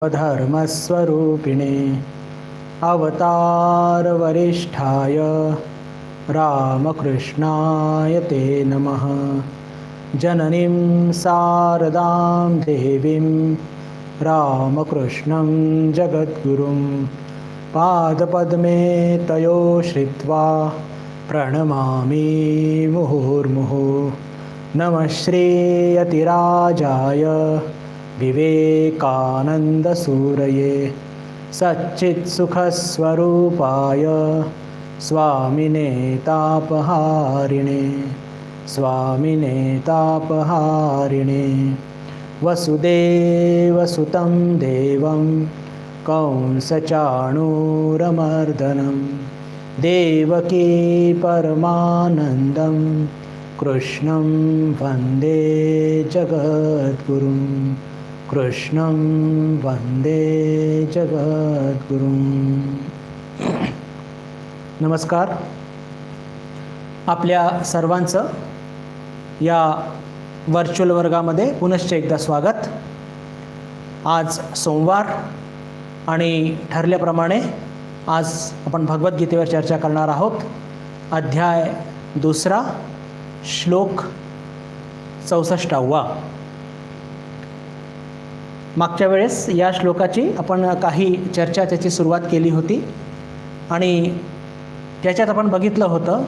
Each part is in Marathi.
धर्मस्वरूपिणे अवतारवरिष्ठाय रामकृष्णाय ते नमः। जननीं शारदां देवीं रामकृष्णं जगद्गुरुं पादपद्मे तयो श्रित्वा प्रणमामि मुहुर्मुहुः। नमः श्रीयतिराजाय विवेकानन्दसूरये सच्चित्सुखस्वरूपाय स्वामिने तापहारिणे वसुदेवसुतं देवं कंसचाणूरमर्दनं देवकी परमानन्दं कृष्णं वन्दे जगद्गुरुं कृष्णं वंदे जगद्गुरुं। नमस्कार, आपल्या सर्वांचं या व्हर्च्युअल वर्गामध्ये पुनश्च एकदा स्वागत। आज सोमवार आणि ठरल्याप्रमाणे आज आपण भगवद्गीतेवर चर्चा करणार आहोत। अध्याय 2, श्लोक 64। मागच्या वेळेस या श्लोकाची आपण काही चर्चा त्याची सुरुवात केली होती आणि त्याच्यात आपण बघितलं होतं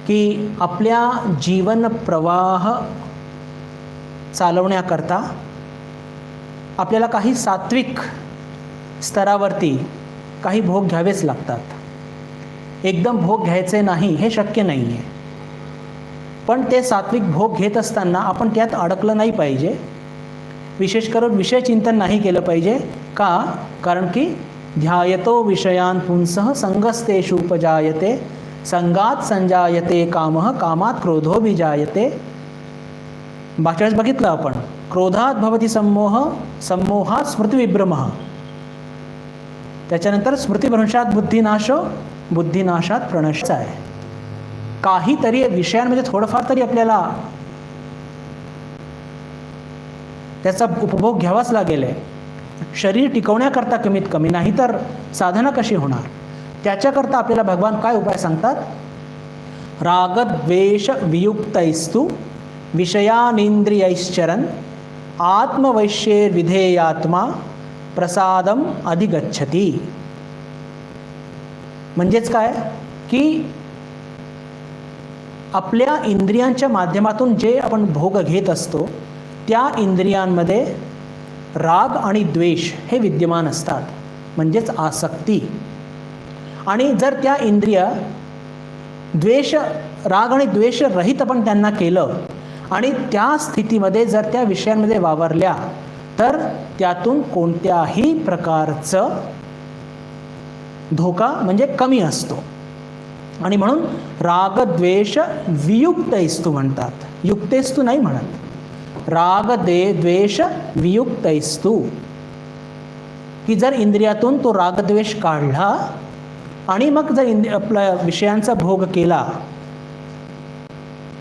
की आपल्या जीवन प्रवाह चालवण्याकरता आपल्याला काही सात्विक स्तरावरती काही भोग घ्यावेच लागतात। एकदम भोग घ्यायचे नाही हे शक्य नाही आहे, पण ते सात्विक भोग घेत असताना आपण त्यात अडकलं नाही पाहिजे। विशेष करून विषय चिंतन नाही केलं पाहिजे का? कारण की ध्यायतो विषयान पुंसः संगस्तेषु उपजायते संगात संजायते कामः कामात क्रोधो विजायते। मागच्या वेळेस बघितलं आपण, क्रोधात भवति सम्मोह सम्मोहात स्मृतिविभ्रमः, त्याच्यानंतर स्मृतिभ्रंशात बुद्धिनाशो बुद्धिनाशात प्रणश आहे। काहीतरी विषयांमध्ये थोडंफार तरी आपल्याला त्याचा उपभोग घ्यावाच लागेल आहे, शरीर टिकवण्याकरता कमीत कमी, नाही तर साधना कशी होणार? त्याच्याकरता आपल्याला भगवान काय उपाय सांगतात? रागद्वेष वियुक्तैस्तु विषयानिंद्रियैश्चरन् आत्मवैश्येर्विधेयात्मा प्रसादम अधिगच्छति। म्हणजेच काय की आपल्या इंद्रियांच्या माध्यमातून जे आपण भोग घेत असतो त्या इंद्रियांमध्ये राग आणि द्वेष हे विद्यमान असतात, म्हणजेच आसक्ती। आणि जर त्या इंद्रिय राग आणि द्वेष रहित आपण त्यांना केलं आणि त्या स्थितीमध्ये जर त्या विषयांमध्ये वावरल्या तर त्यातून कोणत्याही प्रकारचं धोका म्हणजे कमी असतो। आणि म्हणून रागद्वेष वियुक्तैस्तु म्हणतात, युक्तेस्तु नाही म्हणत, द्वेष वियुक्तैस्तु, की जर इंद्रियातून तो रागद्वेष काढला आणि मग जर आपल्या विषयांचा भोग केला,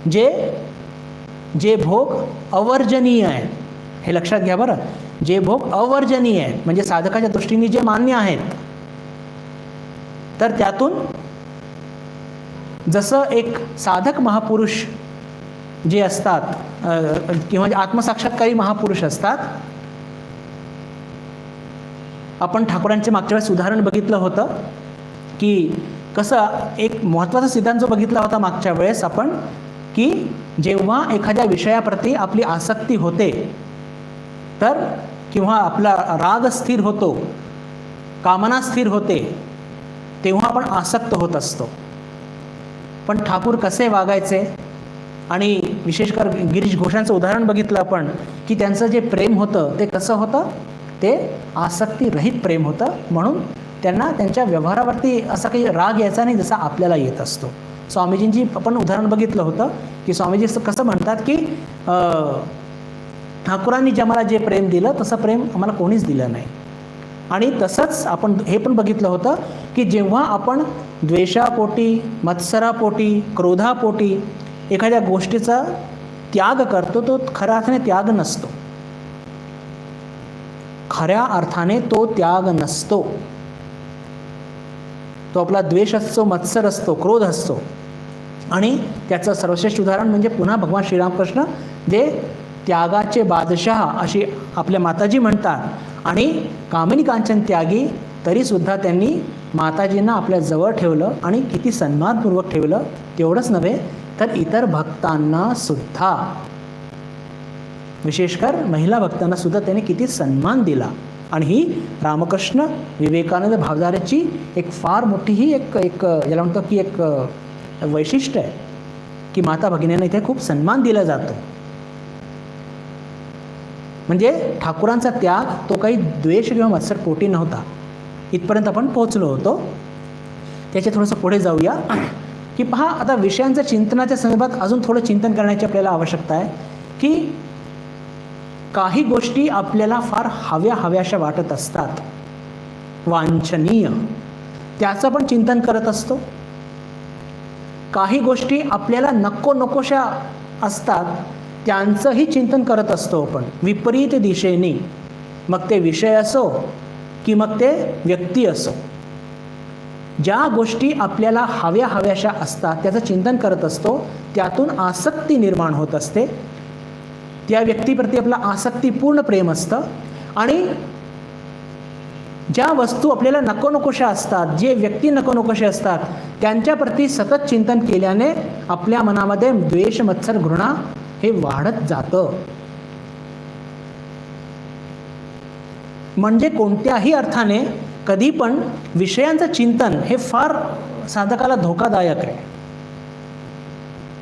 जे भोग अवर्जनीय आहे, हे लक्षात घ्या बरं, जे भोग अवर्जनीय आहेत म्हणजे साधकाच्या दृष्टीने जे मान्य आहेत, तर त्यातून जसं एक साधक महापुरुष जे असतात किंवा आत्मसाक्षात्कारी महापुरुष असतात, आपण ठाकूरांचे मागच्या वेळेस उदाहरण बघितलं होतं की कसं एक महत्त्वाचा सिद्धांत जो बघितला होता मागच्या वेळेस आपण, की जेव्हा एखाद्या विषयाप्रती आपली आसक्ती होते तर किंवा आपला राग स्थिर होतो, कामना स्थिर होते, तेव्हा आपण आसक्त होत असतो। पण ठाकूर कसे वागायचे? आणि विशेष कर गिरीश घोषांचं उदाहरण बघितलं आपण की त्यांचं जे प्रेम होतं ते कसं होतं? ते आसक्तीरहित प्रेम होतं, म्हणून त्यांना त्यांच्या व्यवहारावरती असा काही राग यायचा नाही जसा आपल्याला येत असतो। स्वामीजींची आपण उदाहरण बघितलं होतं की स्वामीजी कसं म्हणतात की ठाकूरांनी जे मला जे प्रेम दिलं तसं प्रेम आम्हाला कोणीच दिलं नाही। आणि तसंच आपण हे पण बघितलं होतं की जेव्हा आपण द्वेषापोटी, मत्सरापोटी, क्रोधापोटी एखाद्या गोष्टीचा त्याग करतो तो खऱ्या अर्थाने त्याग नसतो। खऱ्या अर्थाने तो त्याग नसतो. तो आपला द्वेष असतो, मत्सर असतो, क्रोध असतो. आणि त्याचं सर्वश्रेष्ठ उदाहरण म्हणजे पुन्हा भगवान श्रीरामकृष्ण जे त्यागाचे बादशहा अशी आपल्या माताजी म्हणतात. आणि कामिनी कांचन त्यागी तरीसुद्धा त्यांनी माताजींना आपल्या जवळ ठेवलं आणि किती सन्मानपूर्वक ठेवलं. तेवढंच नव्हे तर इतर भक्तांना सुद्धा, विशेषकर महिला भक्तांना सुद्धा त्यांनी किती सन्मान दिला. आणि ही रामकृष्ण विवेकानंद भावधारेची एक फार मोठी ही एक याला म्हणतो की एक वैशिष्ट्य आहे की माता भगिनींना इथे खूप सन्मान दिला जातो. म्हणजे ठाकूरांचा त्याग तो काही द्वेष किंवा मत्सर पोटी नव्हता. इथपर्यंत आपण पोहोचलो होतो. त्याचे थोडंसं पुढे जाऊया की पहा, आता विषयांच्या चिंतनाच्या संदर्भात अजून थोडं चिंतन करण्याची आपल्याला आवश्यकता आहे की काही गोष्टी आपल्याला फार हव्याशा वाटत असतात, वांछनीय, त्याचं पण चिंतन करत असतो. काही गोष्टी आपल्याला नकोशा असतात, त्यांचंही चिंतन करत असतो आपण विपरीत दिशेने. मग ते विषय असो की मग ते व्यक्ती असो. ज्या गोष्टी आपल्याला हव्याशा असतात त्याचं चिंतन करत असतो, त्यातून आसक्ती निर्माण होत असते. त्या व्यक्तीप्रती आपलं आसक्तीपूर्ण प्रेम असतं. आणि ज्या वस्तू आपल्याला नकोशा असतात, जे व्यक्ती नकोशे असतात, त्यांच्याप्रती सतत चिंतन केल्याने आपल्या मनामध्ये द्वेष, मत्सर, घृणा हे वाढत जातं. म्हणजे कोणत्याही अर्थाने कधी पण विषयांचं चिंतन हे फार साधकाला धोकादायक आहे.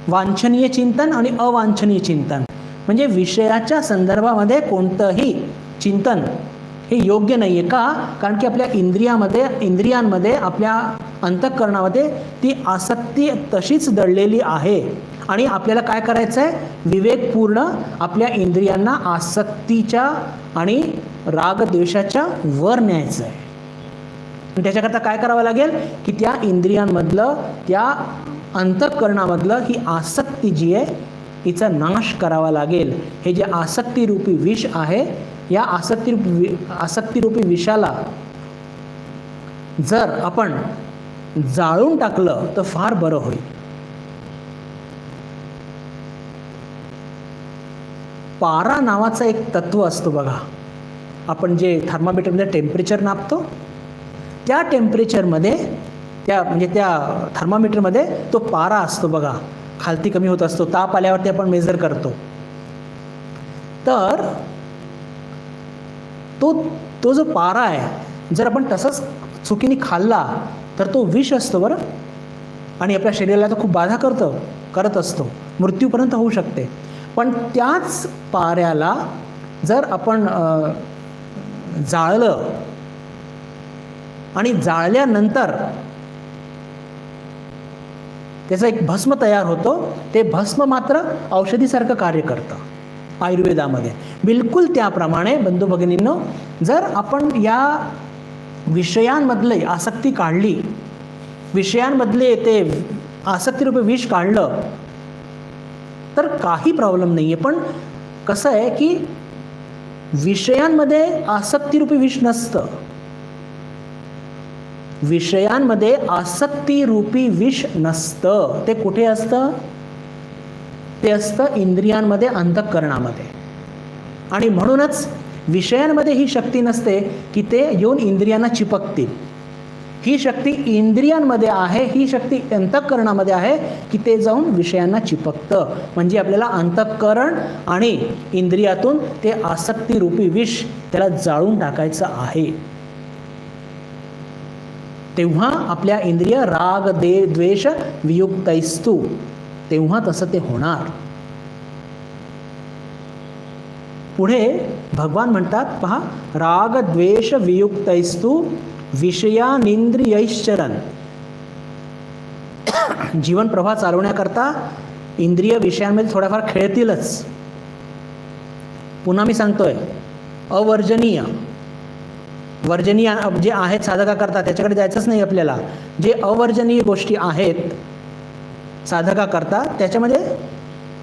वांछनीय चिंतन आणि अवांछनीय चिंतन म्हणजे विषयाच्या संदर्भामध्ये कोणतंही चिंतन हे योग्य नाही आहे. का? कारण की आपल्या इंद्रियांमध्ये आपल्या अंतःकरणामध्ये ती आसक्ती तशीच दडलेली आहे. आणि आपल्याला काय करायचं आहे? विवेकपूर्ण आपल्या इंद्रियांना आसक्तीच्या आणि रागद्वेषाच्या वर न्यायचं आहे. त्याच्याकरता काय करावं लागेल की त्या इंद्रियांमधलं, त्या अंतःकरणामधलं ही आसक्ती जी आहे हिचा नाश करावा लागेल. हे जे आसक्तीरूपी विष आहे, या आसक्तीरूपी विषाला जर आपण जाळून टाकलं तर फार बरं होईल. पारा नावाचं एक तत्व असतो बघा. आपण जे थर्मामीटरमध्ये टेम्परेचर नापतो, त्या टेम्परेचरमध्ये त्या थर्मामीटरमध्ये तो पारा असतो बघा, खालती कमी होत असतो. ताप आल्यावरती आपण मेजर करतो. तर तो जो पारा आहे, जर आपण तसंच चुकीने खाल्ला तर तो विष असतो बरं. आणि आपल्या शरीराला तो खूप बाधा करत असतो, मृत्यूपर्यंत होऊ शकते. पण त्याच पाऱ्याला जर आपण जाळलं आणि जाळल्यानंतर त्याचा एक भस्म तयार होतो, ते भस्म मात्र औषधीसारखं कार्य करतं आयुर्वेदामध्ये. बिलकुल त्याप्रमाणे बंधू भगिनींनो, जर आपण या विषयांमधले आसक्ती काढली, विषयांमधले ते आसक्तीरूपी विष काढलं तर काही प्रॉब्लेम नाही आहे. पण कसं आहे की विषयांमध्ये आसक्तीरूपी विष नसतं. विषयांमध्ये आसक्तीरूपी विष नसतं. ते कुठे असतं? ते असतं इंद्रियांमध्ये, अंतःकरणामध्ये. आणि म्हणूनच विषयांमध्ये ही शक्ती नसते की ते येऊन इंद्रियांना चिपकतील. ही शक्ती इंद्रियांमध्ये आहे, ही शक्ती अंतःकरणामध्ये आहे की ते जाऊन विषयांना चिपकतं. म्हणजे आपल्याला अंतःकरण आणि इंद्रियातून ते आसक्तीरूपी विष त्याला जाळून टाकायचं आहे. तेव्हा आपल्या इंद्रिय राग द्वेष वियुक्तैस्तु, तेव्हा तसं ते होणार. पुढे भगवान म्हणतात पहा, राग द्वेष वियुक्तैस्तु विषयानिंद्रियैश्चरन्. जीवन प्रवाह चालवण्याकरता इंद्रिय विषयांमध्ये थोड्याफार खेळतीलच. पुन्हा मी सांगतोय, अवर्जनीय वर्जनीय जे आहेत साधकाकरता त्याच्याकडे जायचंच नाही आपल्याला. जे अवर्जनीय गोष्टी आहेत साधकाकरता, त्याच्यामध्ये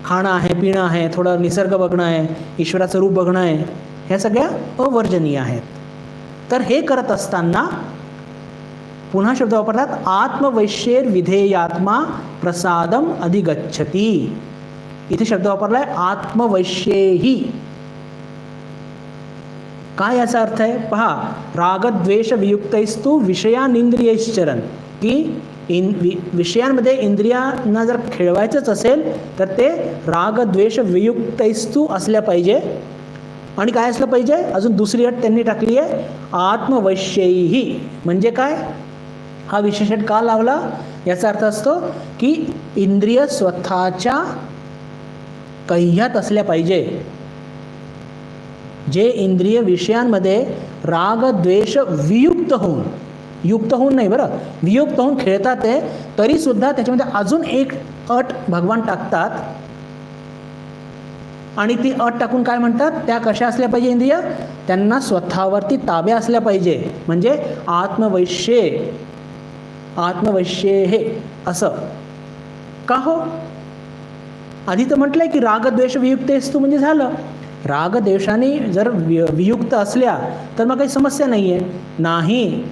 खाणं आहे, पिणं आहे, थोडं निसर्ग बघणं आहे, ईश्वराचं रूप बघणं आहे, ह्या सगळ्या अवर्जनीय आहेत. तर हे करत असताना पुन्हा शब्द वापरतात, आत्मवैश्येर विधेयात्मा प्रसादम अधिगच्छती. इथे शब्द वापरलाय आत्मवैश्येही. काय याचा अर्थ आहे पहा, रागद्वेष वियुक्तैस्तु विषयानिंद्रियैश्चरन्, की विषयांमध्ये इंद्रियांना जर खेळवायचंच असेल तर ते रागद्वेष वियुक्तैस्तु असल्या पाहिजे. आणि काय असलं पाहिजे, अजून दुसरी अट त्यांनी टाकली आहे, आत्मवैश्यैही. म्हणजे काय, हा विशेषण का लावला, याचा अर्थ असतो की इंद्रिय स्वतःच्या कह्यात असल्या पाहिजे. जे इंद्रिय विषयांमध्ये राग द्वेष वियुक्त होऊन, युक्त होऊन नाही बरं, वियुक्त होऊन खेळतात ते, तरीसुद्धा त्याच्यामध्ये अजून एक अट भगवान टाकतात. आणि ती अट टाकून काय म्हणतात, त्या कशा असल्या पाहिजे इंद्रिय, त्यांना स्वतःवरती ताब्या असल्या पाहिजे. म्हणजे आत्मवैश्ये हे असं का हो. आधी तर म्हटलंय की रागद्वेष वियुक्त असतो म्हणजे झालं. रागद्वेषाने जर वियुक्त असल्या तर मग काही समस्या नाही आहे. नाही,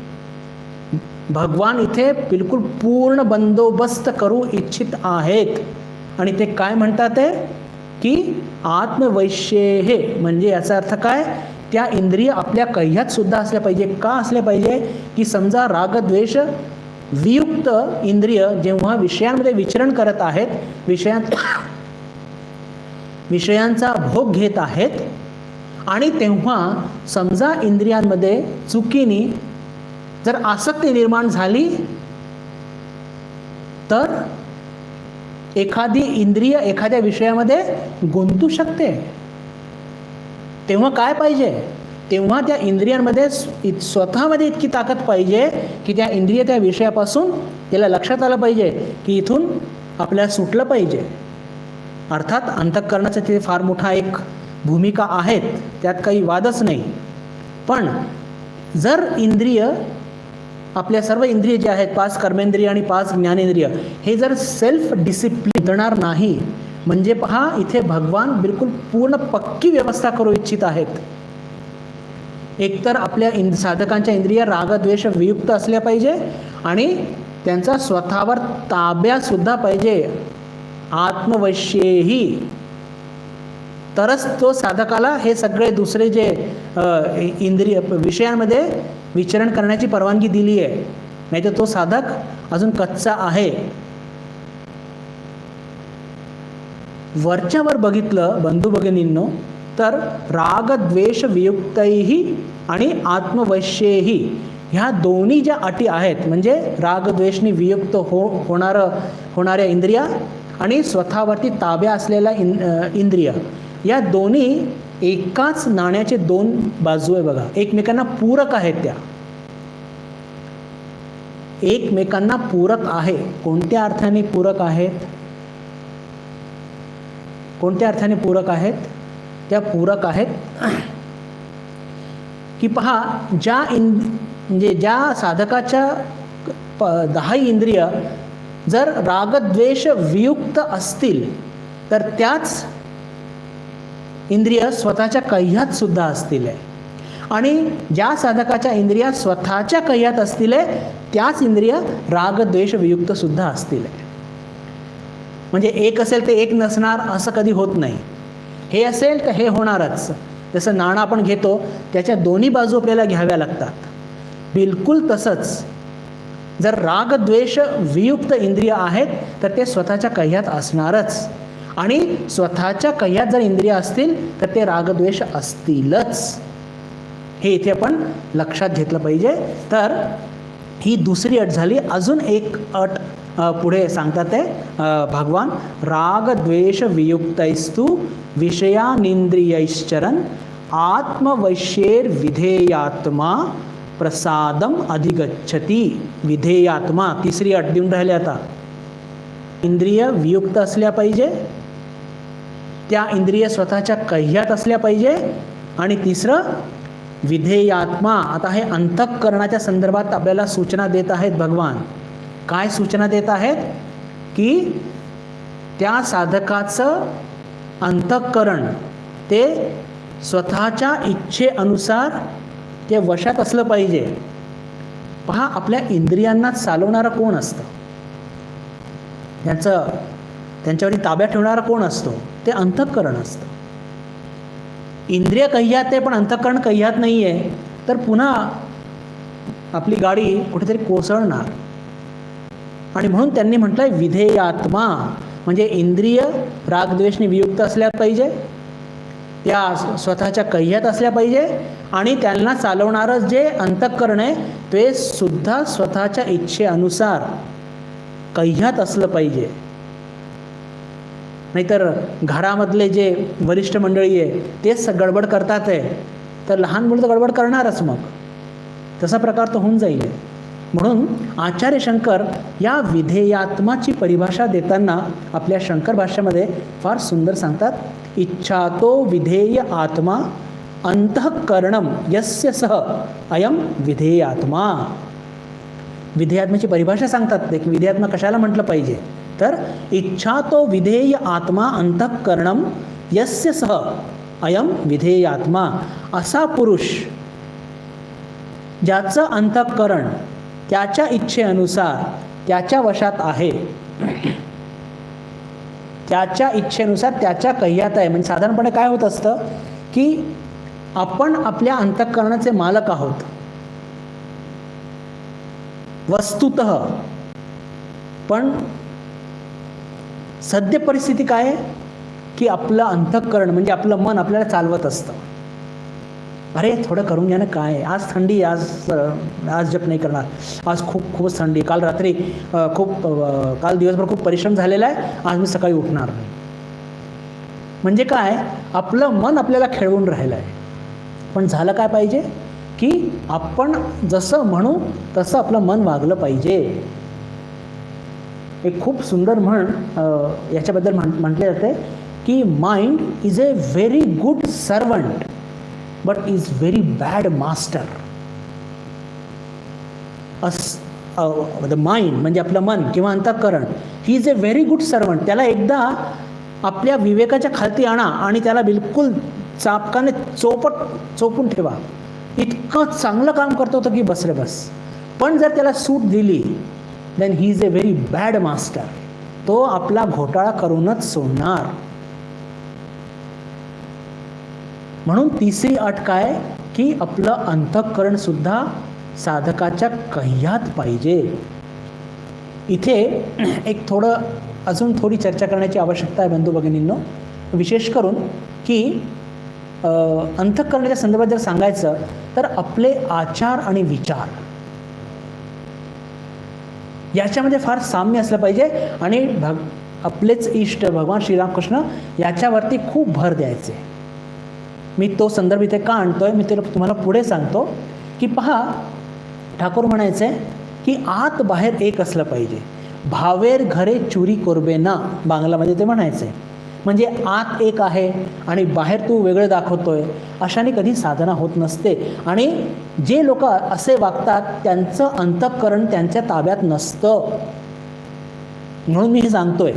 भगवान इथे बिलकुल पूर्ण बंदोबस्त करू इच्छित आहेत. आणि ते काय म्हणतात आहे की आत्मवैश्ये हे, म्हणजे याचा अर्थ काय, त्या इंद्रिय आपल्या कह्यात सुद्धा असल्या पाहिजे. का असल्या पाहिजे की समजा रागद्वेष वियुक्त इंद्रिय जेव्हा विषयांमध्ये विचरण करत आहेत, विषयांचा भोग घेत आहेत, आणि तेव्हा समजा इंद्रियांमध्ये चुकीने जर आसक्ती निर्माण झाली तर एखादी इंद्रिय एखाद्या विषयामध्ये गुंतू शकते. तेव्हा काय पाहिजे, तेव्हा त्या इंद्रियांमध्ये स्वतःमध्ये इतकी ताकद पाहिजे की त्या इंद्रिय त्या विषयापासून त्याला लक्षात आलं पाहिजे की इथून आपल्याला सुटलं पाहिजे. अर्थात अंतःकरणाचा तिथे फार मोठा एक भूमिका आहेत, त्यात काही वादच नाही. पण जर इंद्रिय, आपल्या सर्व इंद्रिय जे आहेत, 5 कर्मेंद्रिय आणि 5 ज्ञानेंद्रिय, हे जर सेल्फ डिसिप्लिन देणार नाही, म्हणजे पहा इथे भगवान बिलकुल पूर्ण पक्की व्यवस्था करू इच्छित आहेत. एकतर आपल्या साधकांच्या इंद्रिय रागद्वेष वियुक्त असल्या पाहिजे आणि त्यांचा स्वतःवर ताब्यासुद्धा पाहिजे, आत्मवैश्येही. तरच तो साधकाला हे सगळे दुसरे जे इंद्रिय विषयांमध्ये विचरण करण्याची परवानगी दिली आहे. नाही तर तो साधक अजून कच्चा आहे. वरच्यावर बघितलं बंधू भगिनींनो, तर रागद्वेष वियुक्तैही आणि आत्मवैश्येही ह्या दोन्ही ज्या अटी आहेत, म्हणजे रागद्वेषनी वियुक्त होणाऱ्या इंद्रिया आणि स्वतःवरती ताब्या असलेल्या इंद्रिय, या दोन्ही एकाच नाण्याचे 2 बाजू आहे बघा. एकमेकांना पूरक आहेत, त्या एकमेकांना पूरक आहे. कोणत्या अर्थाने पूरक आहेत, कोणत्या अर्थाने पूरक आहेत, त्या पूरक आहेत की पहा, म्हणजे ज्या साधकाच्या 10 इंद्रिय जर रागद्वेष वियुक्त असतील तर त्याच इंद्रिय स्वतःच्या कह्यात सुद्धा असतील. आणि ज्या साधकाच्या इंद्रिया स्वतःच्या कह्यात असतील त्याच इंद्रिय रागद्वेष वियुक्त सुद्धा असतील. म्हणजे एक असेल तर एक नसणार असं कधी होत नाही. हे असेल तर हे होणारच. जसं नाणं आपण घेतो त्याच्या दोन्ही बाजू आपल्याला घ्याव्या लागतात, बिलकुल तसंच जर रागद्वेष वियुक्त इंद्रिय आहेत तर ते स्वतःच्या कह्यात असणारच. आणि स्वतःच्या कह्यात जर इंद्रिय असतील तर ते रागद्वेष असतीलच. हे इथे आपण लक्षात घेतलं पाहिजे. तर ही दुसरी अट झाली. अजून एक अट पुढे सांगतात ते भगवान, रागद्वेष वियुक्तैस्तु विषयानिंद्रियैश्चरन् आत्मवैश्येर विधेयात्मा प्रसादम अधिगच्छती. विधेयात्मा तिसरी अट देऊन राहिले. आता इंद्रिय वियुक्त असल्या पाहिजे, त्या इंद्रिय स्वतःच्या कह्यात असल्या पाहिजे, आणि तिसरं विधेयात्मा. आता हे अंतःकरणाच्या संदर्भात आपल्याला सूचना देत आहेत भगवान. काय सूचना देत आहेत की त्या साधकाचं अंतःकरण ते स्वतःच्या इच्छेनुसार ते वशात असलं पाहिजे. पहा, आपल्या इंद्रियांना चालवणारं कोण असतं, त्यांच्यावरती ताब्यात ठेवणारा कोण असतो? ते अंतःकरण असतं. इंद्रिय कह्यात आहे पण अंतःकरण कह्यात नाही आहे, तर पुन्हा आपली गाडी कुठेतरी कोसळणार. आणि म्हणून त्यांनी म्हटलंय विधेयात्मा, म्हणजे इंद्रिय रागद्वेषने वियुक्त असल्या पाहिजे, त्या स्वतःच्या कह्यात असल्या पाहिजे, आणि त्यांना चालवणारं जे अंतःकरण आहे ते सुद्धा स्वतःच्या इच्छेनुसार कह्यात असलं पाहिजे. नाहीतर घरामधले जे वरिष्ठ मंडळी आहे तेच गडबड करतात आहे, तर लहान मुलं तर गडबड करणारच, मग तसा प्रकार तो होऊन जाईल. म्हणून आचार्य शंकर या विधेयात्माची परिभाषा देताना आपल्या शंकर भाष्यामध्ये फार सुंदर सांगतात. इच्छा तो विधेय आत्मा अंतःकरणम यस्य सह अयम विधेयात्मा. विधेयात्म्याची परिभाषा सांगतात ते, की विधेयात्मा कशाला म्हटलं पाहिजे, तर इच्छा तो विधेय आत्मा अंतःकरणम यस्य सह अयम विधेयात्मा. असा पुरुष ज्याचं अंतःकरण त्याच्या इच्छेनुसार त्याच्या वशात आहे, त्याच्या इच्छेनुसार त्याच्या कह्यात आहे. म्हणजे साधारणपणे काय होत असतं की आपण आपल्या अंतःकरणाचे मालक आहोत वस्तुतः, पण सद्य परिस्थिती काय आहे की आपलं अंतःकरण म्हणजे आपलं मन आपल्याला चालवत असतं. अरे थोडं करून घ्या ना, काय आज थंडी, आज जप नाही करणार, आज खूपच थंडी, काल रात्री काल दिवसभर खूप परिश्रम झालेला आहे, आज मी सकाळी उठणार नाही. म्हणजे काय, आपलं मन आपल्याला खेळवून राहिलं आहे. पण झालं काय पाहिजे की आपण जसं म्हणू तसं आपलं मन वागलं पाहिजे. एक खूप सुंदर म्हण याच्याबद्दल म्हटले जाते की mind is a very good servant but is very bad master. The mind म्हणजे आपलं मन किंवा अंतःकरण, ही is a very good servant. त्याला एकदा आपल्या विवेकाच्या खालती आणा आणि त्याला बिलकुल चापकाने चोपून ठेवा. इतकं चांगलं काम करतो होतं की बस रे बस. पण जर त्याला सूट दिली then he is a very bad master. तो आपला घोटाळा करूनच सोडणार. म्हणून तिसरी अट काय की आपलं अंतःकरण सुद्धा साधकाच्या कह्यात पाहिजे. इथे एक अजून थोडी चर्चा करण्याची आवश्यकता आहे बंधू भगिनींनो. विशेष करून की अंतःकरणाच्या संदर्भात जर सांगायचं तर आपले आचार आणि विचार याच्यामध्ये फार साम्य असलं पाहिजे. आणि आपलेच इष्ट भगवान श्रीरामकृष्ण याच्यावरती खूप भर द्यायचे. मी तो संदर्भ इथे का आणतोय मी तुम्हाला पुढे सांगतो. की पहा, ठाकूर म्हणायचे की आत बाहेर एक असलं पाहिजे. भावेर घरे चुरी कोरबे ना, बांगलामध्ये ते म्हणायचे. म्हणजे आत एक आहे आणि बाहेर तू वेगळं दाखवतोय, अशाने कधी साधना होत नसते. आणि जे लोक असे वागतात त्यांचं अंतःकरण त्यांच्या ताब्यात नसतं. म्हणून मी हे सांगतोय,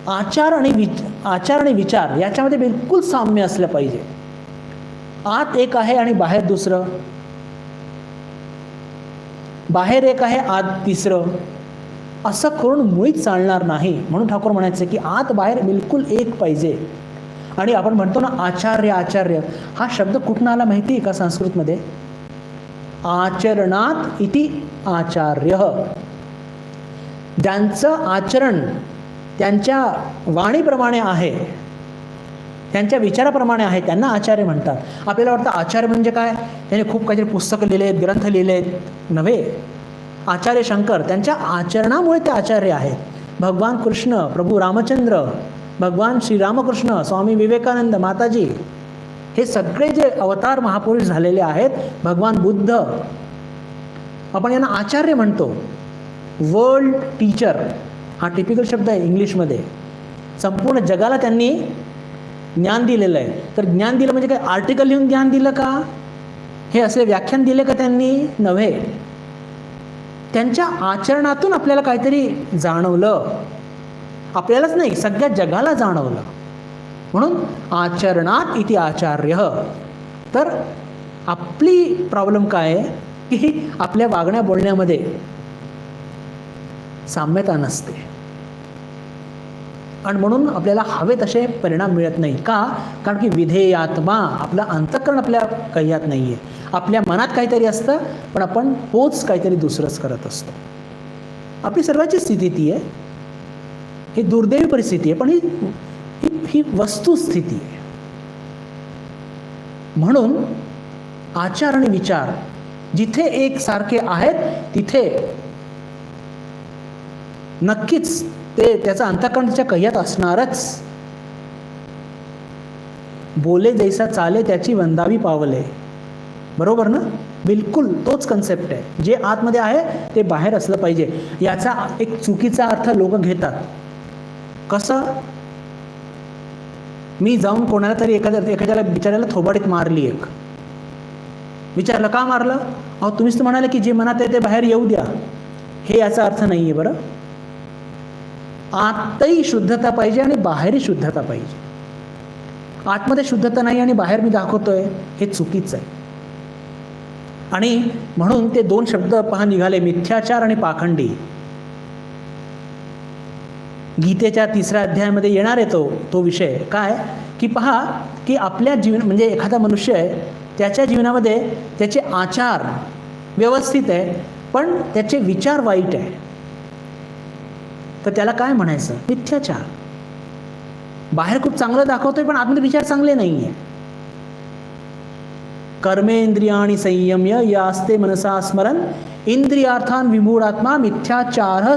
आचार आणि विचार याच्यामध्ये बिलकुल साम्य असलं पाहिजे. आत एक आहे आणि बाहेर दुसरं, बाहेर एक आहे आत तिसरं, असं करून मुळीच चालणार नाही. म्हणून ठाकूर म्हणायचे की आत बाहेर बिलकुल एक पाहिजे. आणि आपण म्हणतो ना आचार्य, हा शब्द कुठून आला माहिती आहे का संस्कृतमध्ये? आचरणात इति आचार्य. ज्यांचं आचरण त्यांच्या वाणीप्रमाणे आहे, त्यांच्या विचाराप्रमाणे आहे, त्यांना आचार्य म्हणतात. आपल्याला वाटतं आचार्य म्हणजे काय, त्याने खूप काहीतरी पुस्तकं लिहिले आहेत, ग्रंथ लिहिले आहेत. नव्हे. आचार्य शंकर त्यांच्या आचरणामुळे ते आचार्य आहेत. भगवान कृष्ण, प्रभू रामचंद्र, भगवान श्रीरामकृष्ण, स्वामी विवेकानंद, माताजी, हे सगळे जे अवतार महापुरुष झालेले आहेत, भगवान बुद्ध, आपण यांना आचार्य म्हणतो. वर्ल्ड टीचर हा टिपिकल शब्द आहे इंग्लिशमध्ये. संपूर्ण जगाला त्यांनी ज्ञान दिलेलं आहे. तर ज्ञान दिलं म्हणजे काय, आर्टिकल लिहून ज्ञान दिलं का, हे असे व्याख्यान दिले का त्यांनी? नव्हे. त्यांच्या आचरणातून आपल्याला काहीतरी जाणवलं. आपल्यालाच नाही, सगळ्या जगाला जाणवलं. म्हणून आचरणात इति आचार्य. तर आपली प्रॉब्लेम काय आहे की आपल्या वागण्या बोलण्यामध्ये साम्यता नसते आणि म्हणून आपल्याला हवे तसे परिणाम मिळत नाही. का? कारण की विधेयात्मा, आपलं अंतःकरण आपल्या कह्यात नाही आहे. आपल्या मनात काहीतरी असतं पण आपण तोच काहीतरी दुसरंच करत असतो. आपली सर्वांची स्थिती ती आहे. ही दुर्दैवी परिस्थिती आहे पण ही वस्तुस्थिती आहे. म्हणून आचार आणि विचार जिथे एकसारखे आहेत तिथे नक्कीच त्याचा अंतःकरणाच्या कह्यात असणारच. बोले जैसा चाले त्याची वंदावी पावले. बरोबर ना? बिलकुल तोच कन्सेप्ट आहे. जे आतमध्ये आहे ते बाहेर असलं पाहिजे. याचा एक चुकीचा अर्थ लोक घेतात. कसं? मी जाऊन कोणाला तरी एखाद्याला बिचाऱ्याला थोबाडीत मारली एक. विचारलं का मारलं? अहो तुम्हीच तर म्हणाले की जे मनात आहे ते बाहेर येऊ द्या. हे याचा अर्थ नाही आहे. बरं, आतही शुद्धता पाहिजे आणि बाहेरही शुद्धता पाहिजे. आतमध्ये शुद्धता नाही आणि बाहेर मी दाखवतोय हे चुकीचं आहे. आणि म्हणून ते दोन शब्द पहा निघाले, मिथ्याचार आणि पाखंडी. गीतेच्या 3ऱ्या अध्यायामध्ये येणार आहे तो विषय. काय की पहा की आपल्या जीवन म्हणजे एखादा मनुष्य आहे, त्याच्या जीवनामध्ये त्याचे आचार व्यवस्थित आहे पण त्याचे विचार वाईट आहे, तर त्याला काय म्हणायचं? मिथ्याचार. बाहेर खूप चांगलं दाखवतोय पण आतमध्ये विचार चांगले नाही आहे. कर्मेंद्रियाणि संयम्य यास्ते मनसा स्मरन इंद्रियार्थान विमूढात्मा मिथ्याचारः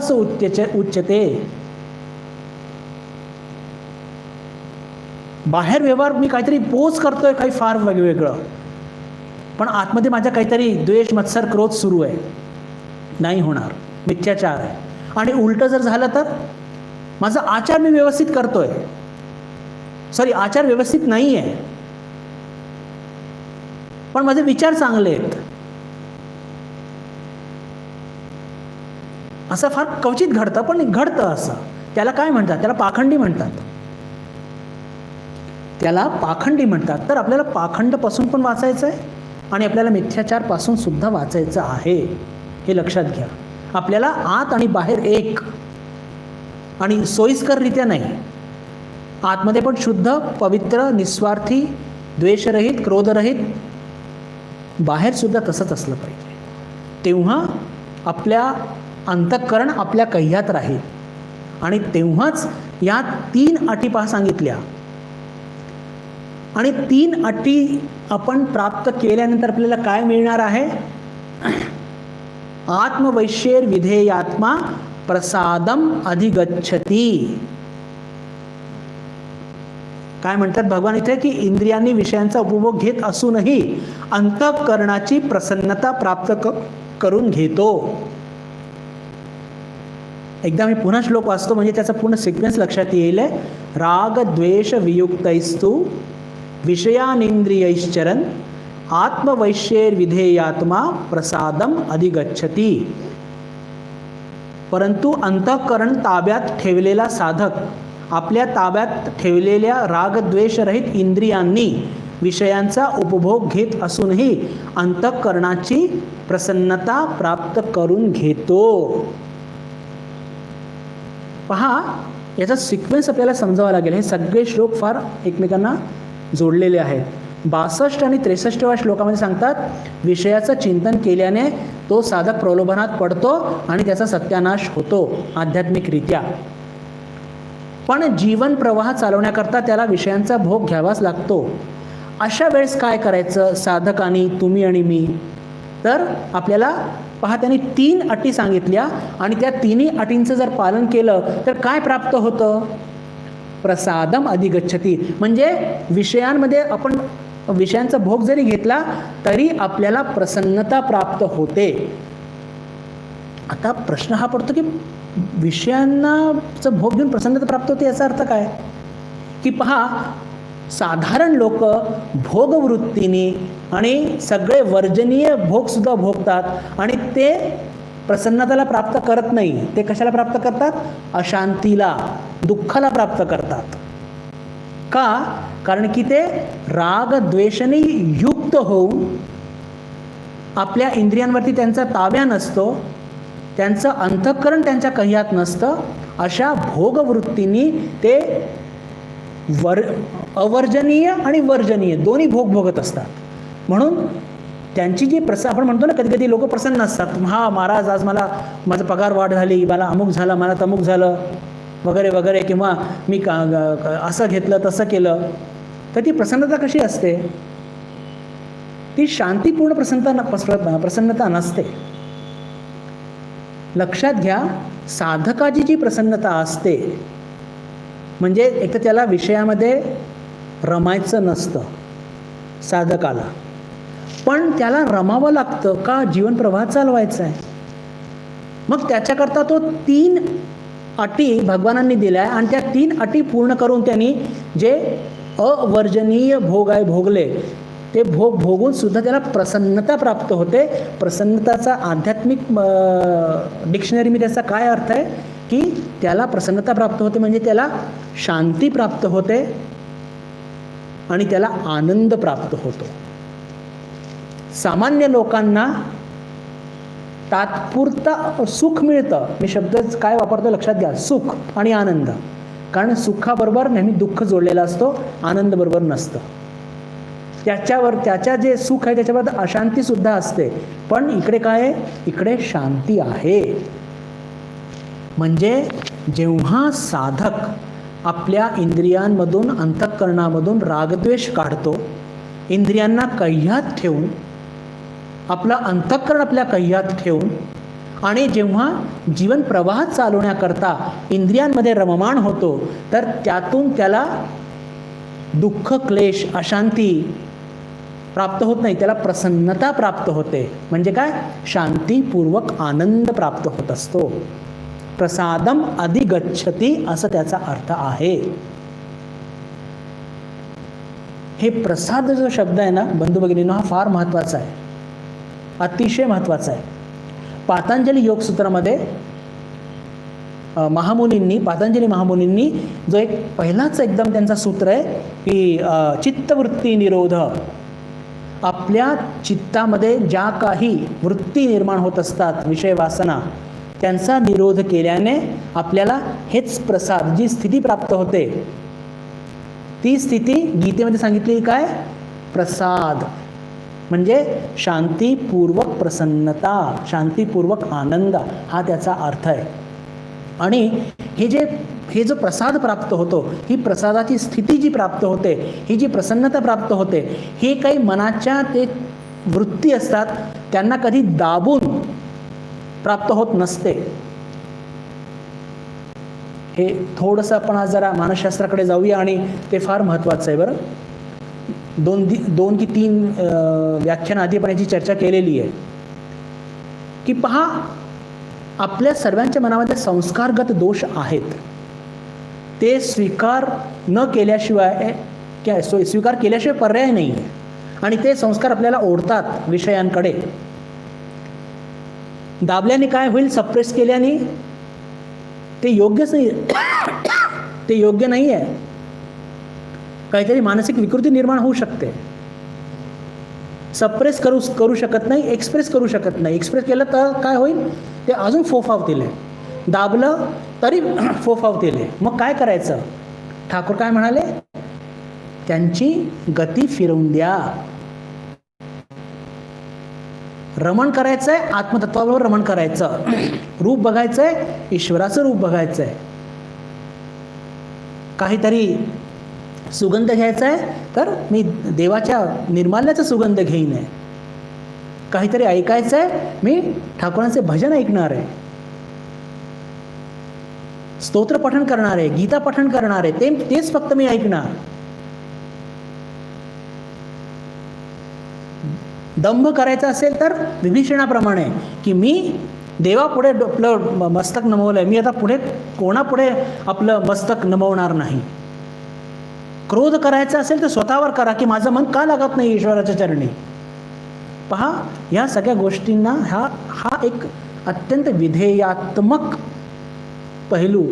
उच्यते. बाहेर व्यवहार मी काहीतरी पोच करतोय काही फार वेगवेगळं पण आतमध्ये माझ्या काहीतरी द्वेष मत्सर क्रोध सुरू आहे, नाही होणार, मिथ्याचार आहे. आणि उलटं जर झालं तर माझा आचार मी व्यवस्थित करतोय, आचार व्यवस्थित नाही आहे पण माझे विचार चांगले आहेत, असं फार क्वचित घडतं पण घडतं असं. त्याला काय म्हणतात? त्याला पाखंडी म्हणतात. तर आपल्याला पाखंडपासून पण वाचायचं आहे आणि आपल्याला मिथ्याचारपासून सुद्धा वाचायचं आहे, हे लक्षात घ्या. आपल्याला आत आणि बाहेर एक आणि सोयीस्कररित्या नाही. आतमध्ये पण शुद्ध, पवित्र, निस्वार्थी, द्वेषरहित, क्रोधरहित, बाहेर सुद्धा तसंच असलं पाहिजे. तेव्हा आपल्या अंतःकरण आपल्या कह्यात राहील आणि तेव्हाच या 3 अटी पहा सांगितल्या. आणि 3 अटी आपण प्राप्त केल्यानंतर आपल्याला काय मिळणार आहे? आत्मवैश्येर विधेयात्मा प्रसादम अधिगच्छति. काय म्हणतात भगवान इथे की इंद्रियांनी विषयांचा उपभोग घेत असूनही अंतःकरणाची प्रसन्नता प्राप्त करून घेतो. एकदा मी पुन्हा श्लोक वाचतो म्हणजे त्याचा पूर्ण सिक्वेन्स लक्षात येईल. राग द्वेष वियुक्तैस्तु विषयानिंद्रियैश्चरन् आत्मवैश्येर विधेयात्मा प्रसादम अधिगच्छति. परंतु अंतःकरण ताब्यात ठेवलेला साधक आपल्या ताब्यात ठेवलेल्या रागद्वेषरहित इंद्रियांनी विषयांचा उपभोग घेत असूनही अंतःकरणाची प्रसन्नता प्राप्त करून घेतो. पहा, याचा सिक्वेन्स आपल्याला समजावा लागेल. हे सगळे श्लोक फार एकमेकांना जोडलेले आहेत. 62 आणि 63व्या श्लोकामध्ये सांगतात विषयाचं चिंतन केल्याने तो साधक प्रलोभनात पडतो आणि त्याचा सत्यानाश होतो आध्यात्मिकरित्या. पण जीवन प्रवाह चालवण्याकरता त्याला विषयांचा भोग घ्यावाच लागतो. अशा वेळेस काय करायचं साधकांनी, तुम्ही आणि मी? तर आपल्याला पहा त्यांनी 3 अटी सांगितल्या आणि त्या 3ही अटींचं जर पालन केलं तर काय प्राप्त होतं? प्रसादम अधिगच्छति. म्हणजे विषयांमध्ये आपण विषयांचा भोग जरी घेतला तरी आपल्याला प्रसन्नता प्राप्त होते. आता प्रश्न हा पडतो की विषयांनाचं भोग घेऊन प्रसन्नता प्राप्त होते याचा अर्थ काय? की पहा, साधारण लोक भोगवृत्तीने आणि सगळे वर्जनीय भोगसुद्धा भोगतात आणि ते प्रसन्नताला प्राप्त करत नाही. ते कशाला प्राप्त करतात? अशांतीला, दुःखाला प्राप्त करतात. का? कारण की ते राग द्वेषाने युक्त होऊन आपल्या इंद्रियांवरती त्यांचा ताब्या नसतो, त्यांचं अंतःकरण त्यांच्या कह्यात नसतं. अशा भोगवृत्तींनी ते अवर्जनीय आणि वर्जनीय दोन्ही भोग भोगत असतात. म्हणून त्यांची जी आपण म्हणतो ना, कधी कधी लोक प्रसन्न असतात, हा महाराज आज मला माझा पगार वाढ झाली, मला अमुक झालं, मला तमुक झालं वगैरे वगैरे, किंवा मी असं घेतलं तसं केलं. तर ती प्रसन्नता कशी असते? ती शांतीपूर्ण प्रसन्नता नसते. लक्षात घ्या, साधकाची जी प्रसन्नता असते म्हणजे एक तर त्याला विषयामध्ये रमायचं नसतं साधकाला, पण त्याला रमावं लागतं का? जीवन प्रवाह चालवायचा आहे. मग त्याच्याकरता तो 3 अटी भगवानांनी दिल्या आहे आणि त्या 3 अटी पूर्ण करून त्यांनी जे अवर्जनीय भोग आहे भोगले, ते भोग भोगून सुद्धा त्याला प्रसन्नता प्राप्त होते. प्रसन्नताचा आध्यात्मिक डिक्शनरी त्याचा काय अर्थ आहे की त्याला प्रसन्नता प्राप्त होते म्हणजे त्याला शांती प्राप्त होते आणि त्याला आनंद प्राप्त होतो. सामान्य लोकांना तात्पुरतं सुख मिळतं. मी शब्द काय वापरतो लक्षात घ्या, सुख आणि आनंद. कारण सुखाबरोबर नेहमी दुःख जोडलेला असतो, आनंद बरोबर नसतं. त्याच्या जे सुख आहे त्याच्याबरोबर अशांती सुद्धा असते. पण इकडे काय आहे? इकडे शांती आहे. म्हणजे जेव्हा साधक आपल्या इंद्रियांमधून अंतःकरणामधून रागद्वेष काढतो, इंद्रियांना कह्यात ठेवून, आपलं अंतःकरण आपल्या कह्यात ठेवून, आणि जेव्हा जीवन प्रवाह चालवण्याकरता इंद्रियांमध्ये रममाण होतो, तर त्यातून त्याला दुःख, क्लेश, अशांती प्राप्त होत नाही, त्याला प्रसन्नता प्राप्त होते. म्हणजे काय? शांतीपूर्वक आनंद प्राप्त होत असतो. प्रसादम अधिगच्छति असं त्याचा अर्थ आहे. हे प्रसाद जो शब्द आहे ना बंधू भगिनींनो, हा फार महत्त्वाचा आहे, अतिशय महत्त्वाचा आहे. पातंजली योगसूत्रामध्ये पातंजली महामुनींनी जो एक पहिलाच एकदम त्यांचा सूत्र आहे की चित्तवृत्ती निरोध, आपल्या चित्तामध्ये ज्या काही वृत्ती निर्माण होत असतात, विषय वासना, त्यांचा निरोध केल्याने आपल्याला हेच प्रसाद, जी स्थिती प्राप्त होते, ती स्थिती गीतेमध्ये सांगितली काय? प्रसाद. म्हणजे शांतीपूर्वक प्रसन्नता, शांतीपूर्वक आनंद, हा त्याचा अर्थ आहे. आणि हे जो प्रसाद प्राप्त होतो, ही प्रसादाची स्थिती जी प्राप्त होते, ही जी प्रसन्नता प्राप्त होते, हे काही मनाच्या ते वृत्ती असतात, त्यांना कधी दाबून प्राप्त होत नसते. हे थोडंसं आपण आज जरा मानसशास्त्राकडे जाऊया आणि ते फार महत्त्वाचं आहे. बरं, 2 की 3 व्याख्यान आधी आपण याची चर्चा केलेली आहे की पहा, आपल्या सर्वांच्या मनामध्ये संस्कारगत दोष आहेत. ते स्वीकार केल्याशिवाय पर्याय नाही आहे. आणि ते संस्कार आपल्याला ओढतात विषयांकडे. दाबल्याने काय होईल? सप्रेस केल्याने ते योग्यच नाही, ते योग्य नाही आहे. काहीतरी मानसिक विकृती निर्माण होऊ शकते. सप्रेस करू शकत नाही, एक्सप्रेस करू शकत नाही. एक्सप्रेस केलं तर काय होईल? ते अजून फोफावतील. दाबलं तरी फोफावतील. मग काय करायचं? ठाकूर काय म्हणाले? त्यांची गती फिरवून द्या. रमण करायचंय, आत्मतत्वाबरोबर रमण करायचं. रूप बघायचंय, ईश्वराचं रूप बघायचंय. काहीतरी सुगंध घ्यायचा आहे तर मी देवाच्या निर्माल्याचा सुगंध घेईन आहे. काहीतरी ऐकायचं आहे, मी ठाकूरांचे भजन ऐकणार आहे, स्तोत्र पठण करणार आहे, गीता पठण करणार आहे, तेच फक्त मी ऐकणार. दंभ करायचा असेल तर विभीषणाप्रमाणे की मी देवापुढे आपलं मस्तक नमवलंय, मी आता पुढे कोणापुढे आपलं मस्तक नमवणार नाही. क्रोध करायचा असेल तर स्वतःवर करा की माझं मन का लागत नाही ईश्वराच्या चरणी. पहा, या सगळ्या गोष्टींना हा एक अत्यंत विधेयात्मक पैलू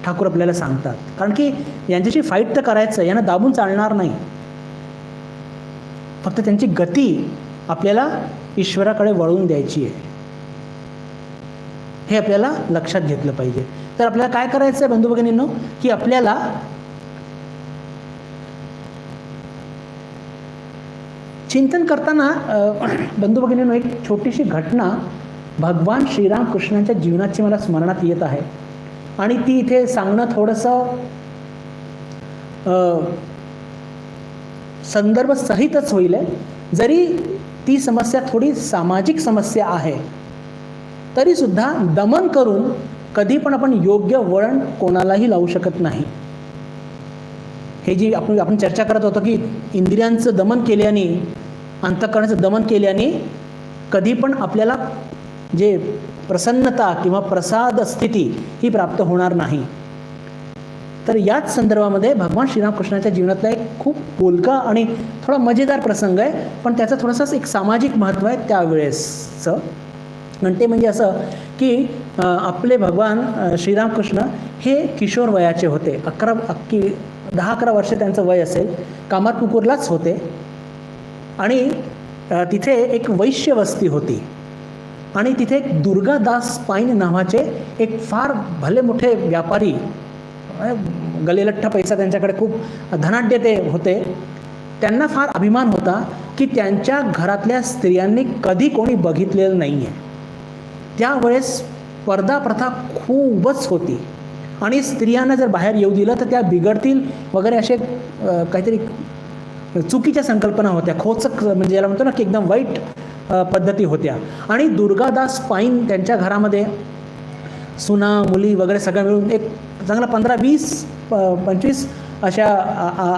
ठाकूर आपल्याला सांगतात. कारण की यांच्याशी फाईट तर करायचं, यांना दाबून चालणार नाही. फक्त त्यांची गती आपल्याला ईश्वराकडे वळवून द्यायची आहे, हे आपल्याला लक्षात घेतलं पाहिजे. तर आपल्याला काय करायचं आहे बंधू भगिनींनो, की आपल्याला चिंतन करताना बंधू भगिनींनो एक छोटीशी घटना भगवान श्रीरामकृष्णांच्या जीवनाची मला स्मरणात येत आहे आणि ती इथे सांगणं थोडंसं संदर्भ सहितच होईल. जरी ती समस्या थोडी सामाजिक समस्या आहे तरी सुद्धा दमन करून कधी पण आपण योग्य वळण कोणालाही लावू शकत नाही. हे जी आपण चर्चा करत होतो की इंद्रियांचं दमन केल्याने, अंतःकरणाचं दमन केल्याने कधी पण आपल्याला जे प्रसन्नता किंवा प्रसाद स्थिती ही प्राप्त होणार नाही. तर याच संदर्भामध्ये भगवान श्रीरामकृष्णाच्या जीवनातला एक खूप बोलका आणि थोडा मजेदार प्रसंग आहे, पण त्याचा थोडासा एक सामाजिक महत्त्व आहे त्यावेळेसचं. आणि ते म्हणजे असं की आपले भगवान श्रीरामकृष्ण हे किशोर वयाचे होते. 10-11 वर्ष त्यांचं वय असेल. कामारपुकूरलाच होते आणि तिथे एक वैश्य वस्ती होती आणि तिथे एक दुर्गादास पाईन नावाचे एक फार भले मोठे व्यापारी, गलेलठ्ठ पैसा त्यांच्याकडे, खूप धनाढ्य ते होते. त्यांना फार अभिमान होता की त्यांच्या घरातल्या स्त्रियांनी कधी कोणी बघितलेलं नाही आहे. त्यावेळेस पर्दा प्रथा खूपच होती आणि स्त्रियांना जर बाहेर येऊ दिलं तर त्या बिघडतील वगैरे असे काहीतरी चुकीच्या संकल्पना होत्या, खोचक म्हणजे याला म्हणतो ना की एकदम वाईट पद्धती होत्या. आणि दुर्गादास पाईन त्यांच्या घरामध्ये सुना मुली वगैरे सगळं मिळून एक चांगला 15-20-25 अशा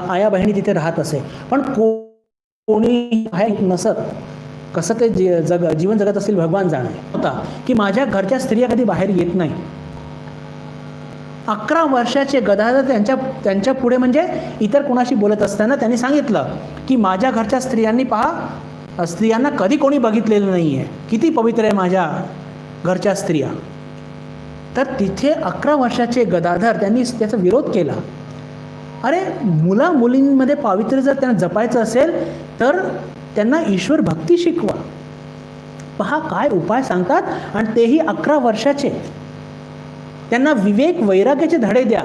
आया बहिणी तिथे राहत असे. पण कोणी बाहेर नसत. कसं ते जीवन जगत असतील भगवान जाणे होता की माझ्या घरच्या स्त्रिया कधी बाहेर येत नाही. 11 वर्षाचे गदाधर त्यांच्या पुढे म्हणजे इतर कोणाशी बोलत असताना त्यांनी सांगितलं की माझ्या घरच्या स्त्रियांनी पहा, स्त्रियांना कधी कोणी बघितलेलं नाही आहे, किती पवित्र आहे माझ्या घरच्या स्त्रिया. तर तिथे 11 वर्षाचे गदाधर त्यांनी त्याचा विरोध केला. अरे मुलींमध्ये पावित्र्य जर त्यांना जपायचं असेल तर त्यांना ईश्वर भक्ती शिकवा. पहा काय उपाय सांगतात आणि तेही 11 वर्षाचे. त्यांना विवेक वैराग्याचे धडे द्या,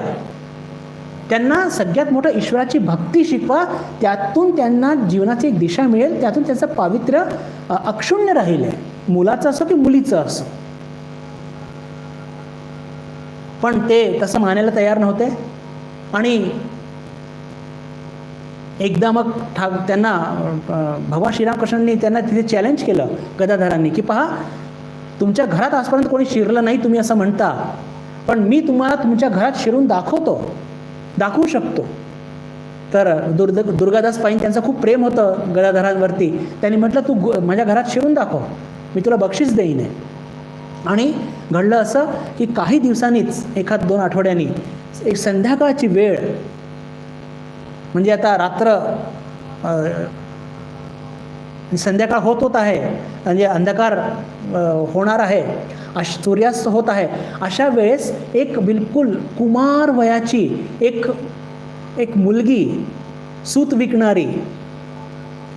त्यांना सगळ्यात मोठं ईश्वराची भक्ती शिकवा. त्यातून त्यांना जीवनाची एक दिशा मिळेल, त्यातून त्यांचं पावित्र्य अक्षुण्य राहील, मुलाचं असो की मुलीचं असो. पण ते तसं मानायला तयार नव्हते. आणि एकदा मग त्यांना भगवान श्रीरामकृष्णांनी त्यांना तिथे चॅलेंज केलं गदाधरांनी की पहा, तुमच्या घरात आजपर्यंत कोणी शिरलं नाही तुम्ही असं म्हणता, पण मी तुम्हाला तुमच्या घरात शिरून दाखवू शकतो. तर दुर्गादास पाईन त्यांचं खूप प्रेम होतं गदाधरांवरती. त्यांनी म्हटलं तू माझ्या घरात शिरून दाखव, मी तुला बक्षीस देईन. आणि घडलं असं की काही दिवसांनीच 1-2 आठवड्यांनी एक संध्याकाळची वेळ, म्हणजे आता रात्र संध्याकाळ होत आहे, म्हणजे अंधकार होणार आहे, सूर्यास्त होत आहे, अशा वेळेस एक बिलकुल कुमार वयाची एक मुलगी सूत विकणारी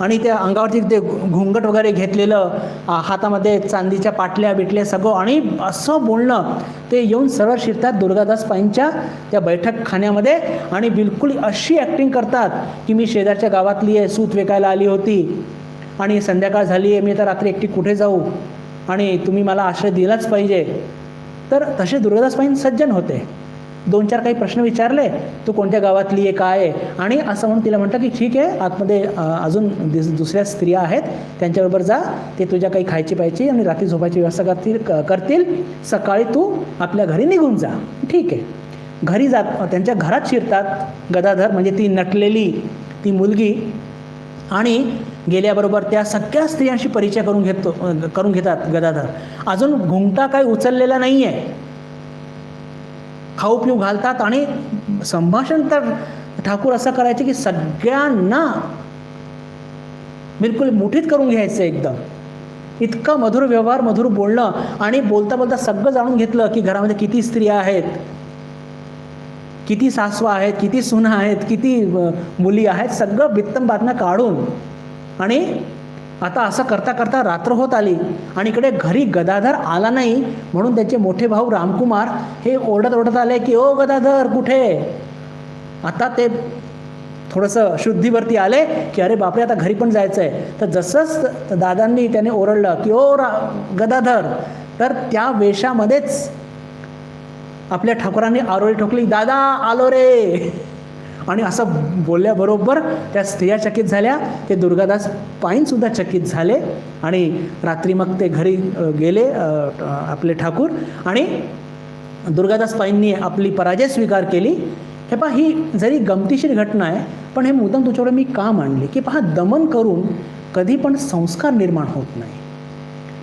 आणि त्या अंगावरती ते घुंगट वगैरे घेतलेलं, हातामध्ये चांदीच्या पाटल्या बिटल्या सगळं आणि असं बोलणं, ते येऊन सरळ शिरतात दुर्गादास पाईंच्या त्या बैठक खान्यामध्ये आणि बिलकुल अशी ॲक्टिंग करतात की मी शेजारच्या गावातली आहे, सूत विकायला आली होती आणि संध्याकाळ झाली आहे, मी आता रात्री एकटी कुठे जाऊ आणि तुम्ही मला आश्रय दिलाच पाहिजे. तर तसे दुर्गादास पाईन सज्जन होते. 2-4 काही प्रश्न विचारले, तू कोणत्या गावातली आहे काय आहे, आणि असं म्हणून तिला म्हटलं की ठीक आहे, आतमध्ये अजून दुसऱ्या स्त्रिया आहेत, त्यांच्याबरोबर जा, ते तुझ्या काही खायची प्यायची आणि रात्री झोपायची व्यवस्था करतील, सकाळी तू आपल्या घरी निघून जा. ठीक आहे. घरी त्यांच्या घरात शिरतात गदाधर, म्हणजे ती नटलेली ती मुलगी, आणि गेल्याबरोबर त्या सगळ्या स्त्रियांशी परिचय करून घेतात गदाधर. अजून घुंगटा काही उचललेला नाही आहे, खाऊ पिऊ घालतात आणि संभाषण तर ठाकूर असं करायचे की सगळ्यांना बिलकुल मुठीत करून घ्यायचं एकदम. इतका मधुर व्यवहार, मधुर बोलणं, आणि बोलता बोलता सगळं जाणून घेतलं की घरामध्ये किती स्त्रिया आहेत. किती सासवा आहेत, किती सुना आहेत, किती मुली आहेत, सगळं बित्तम बातम्या काढून. आणि आता असं करता करता रात्र होत आली आणि इकडे घरी गदाधर आला नाही म्हणून त्याचे मोठे भाऊ रामकुमार हे ओरडत आले की ओ गदाधर कुठे. आता ते थोडंसं शुद्धीवरती आले की अरे बापरे आता घरी पण जायचं आहे. तर जसंच दादांनी त्याने ओरडलं की ओ गदाधर, तर त्या वेशामध्येच आपल्या ठाकरांनी आरोळी ठोकली, दादा आलो रे. आणि असं बोलल्याबरोबर त्या स्त्रिया चकित झाल्या, ते दुर्गादास पाईनसुद्धा चकित झाले. आणि रात्री मग ते घरी गेले आपले ठाकूर, आणि दुर्गादास पाईंनी आपली पराजय स्वीकार केली. हे पहा, ही जरी गमतीशीर घटना आहे, पण हे मुद्दाम तुमच्याकडे मी का मांडले की पहा, दमन करून कधी पण संस्कार निर्माण होत नाही,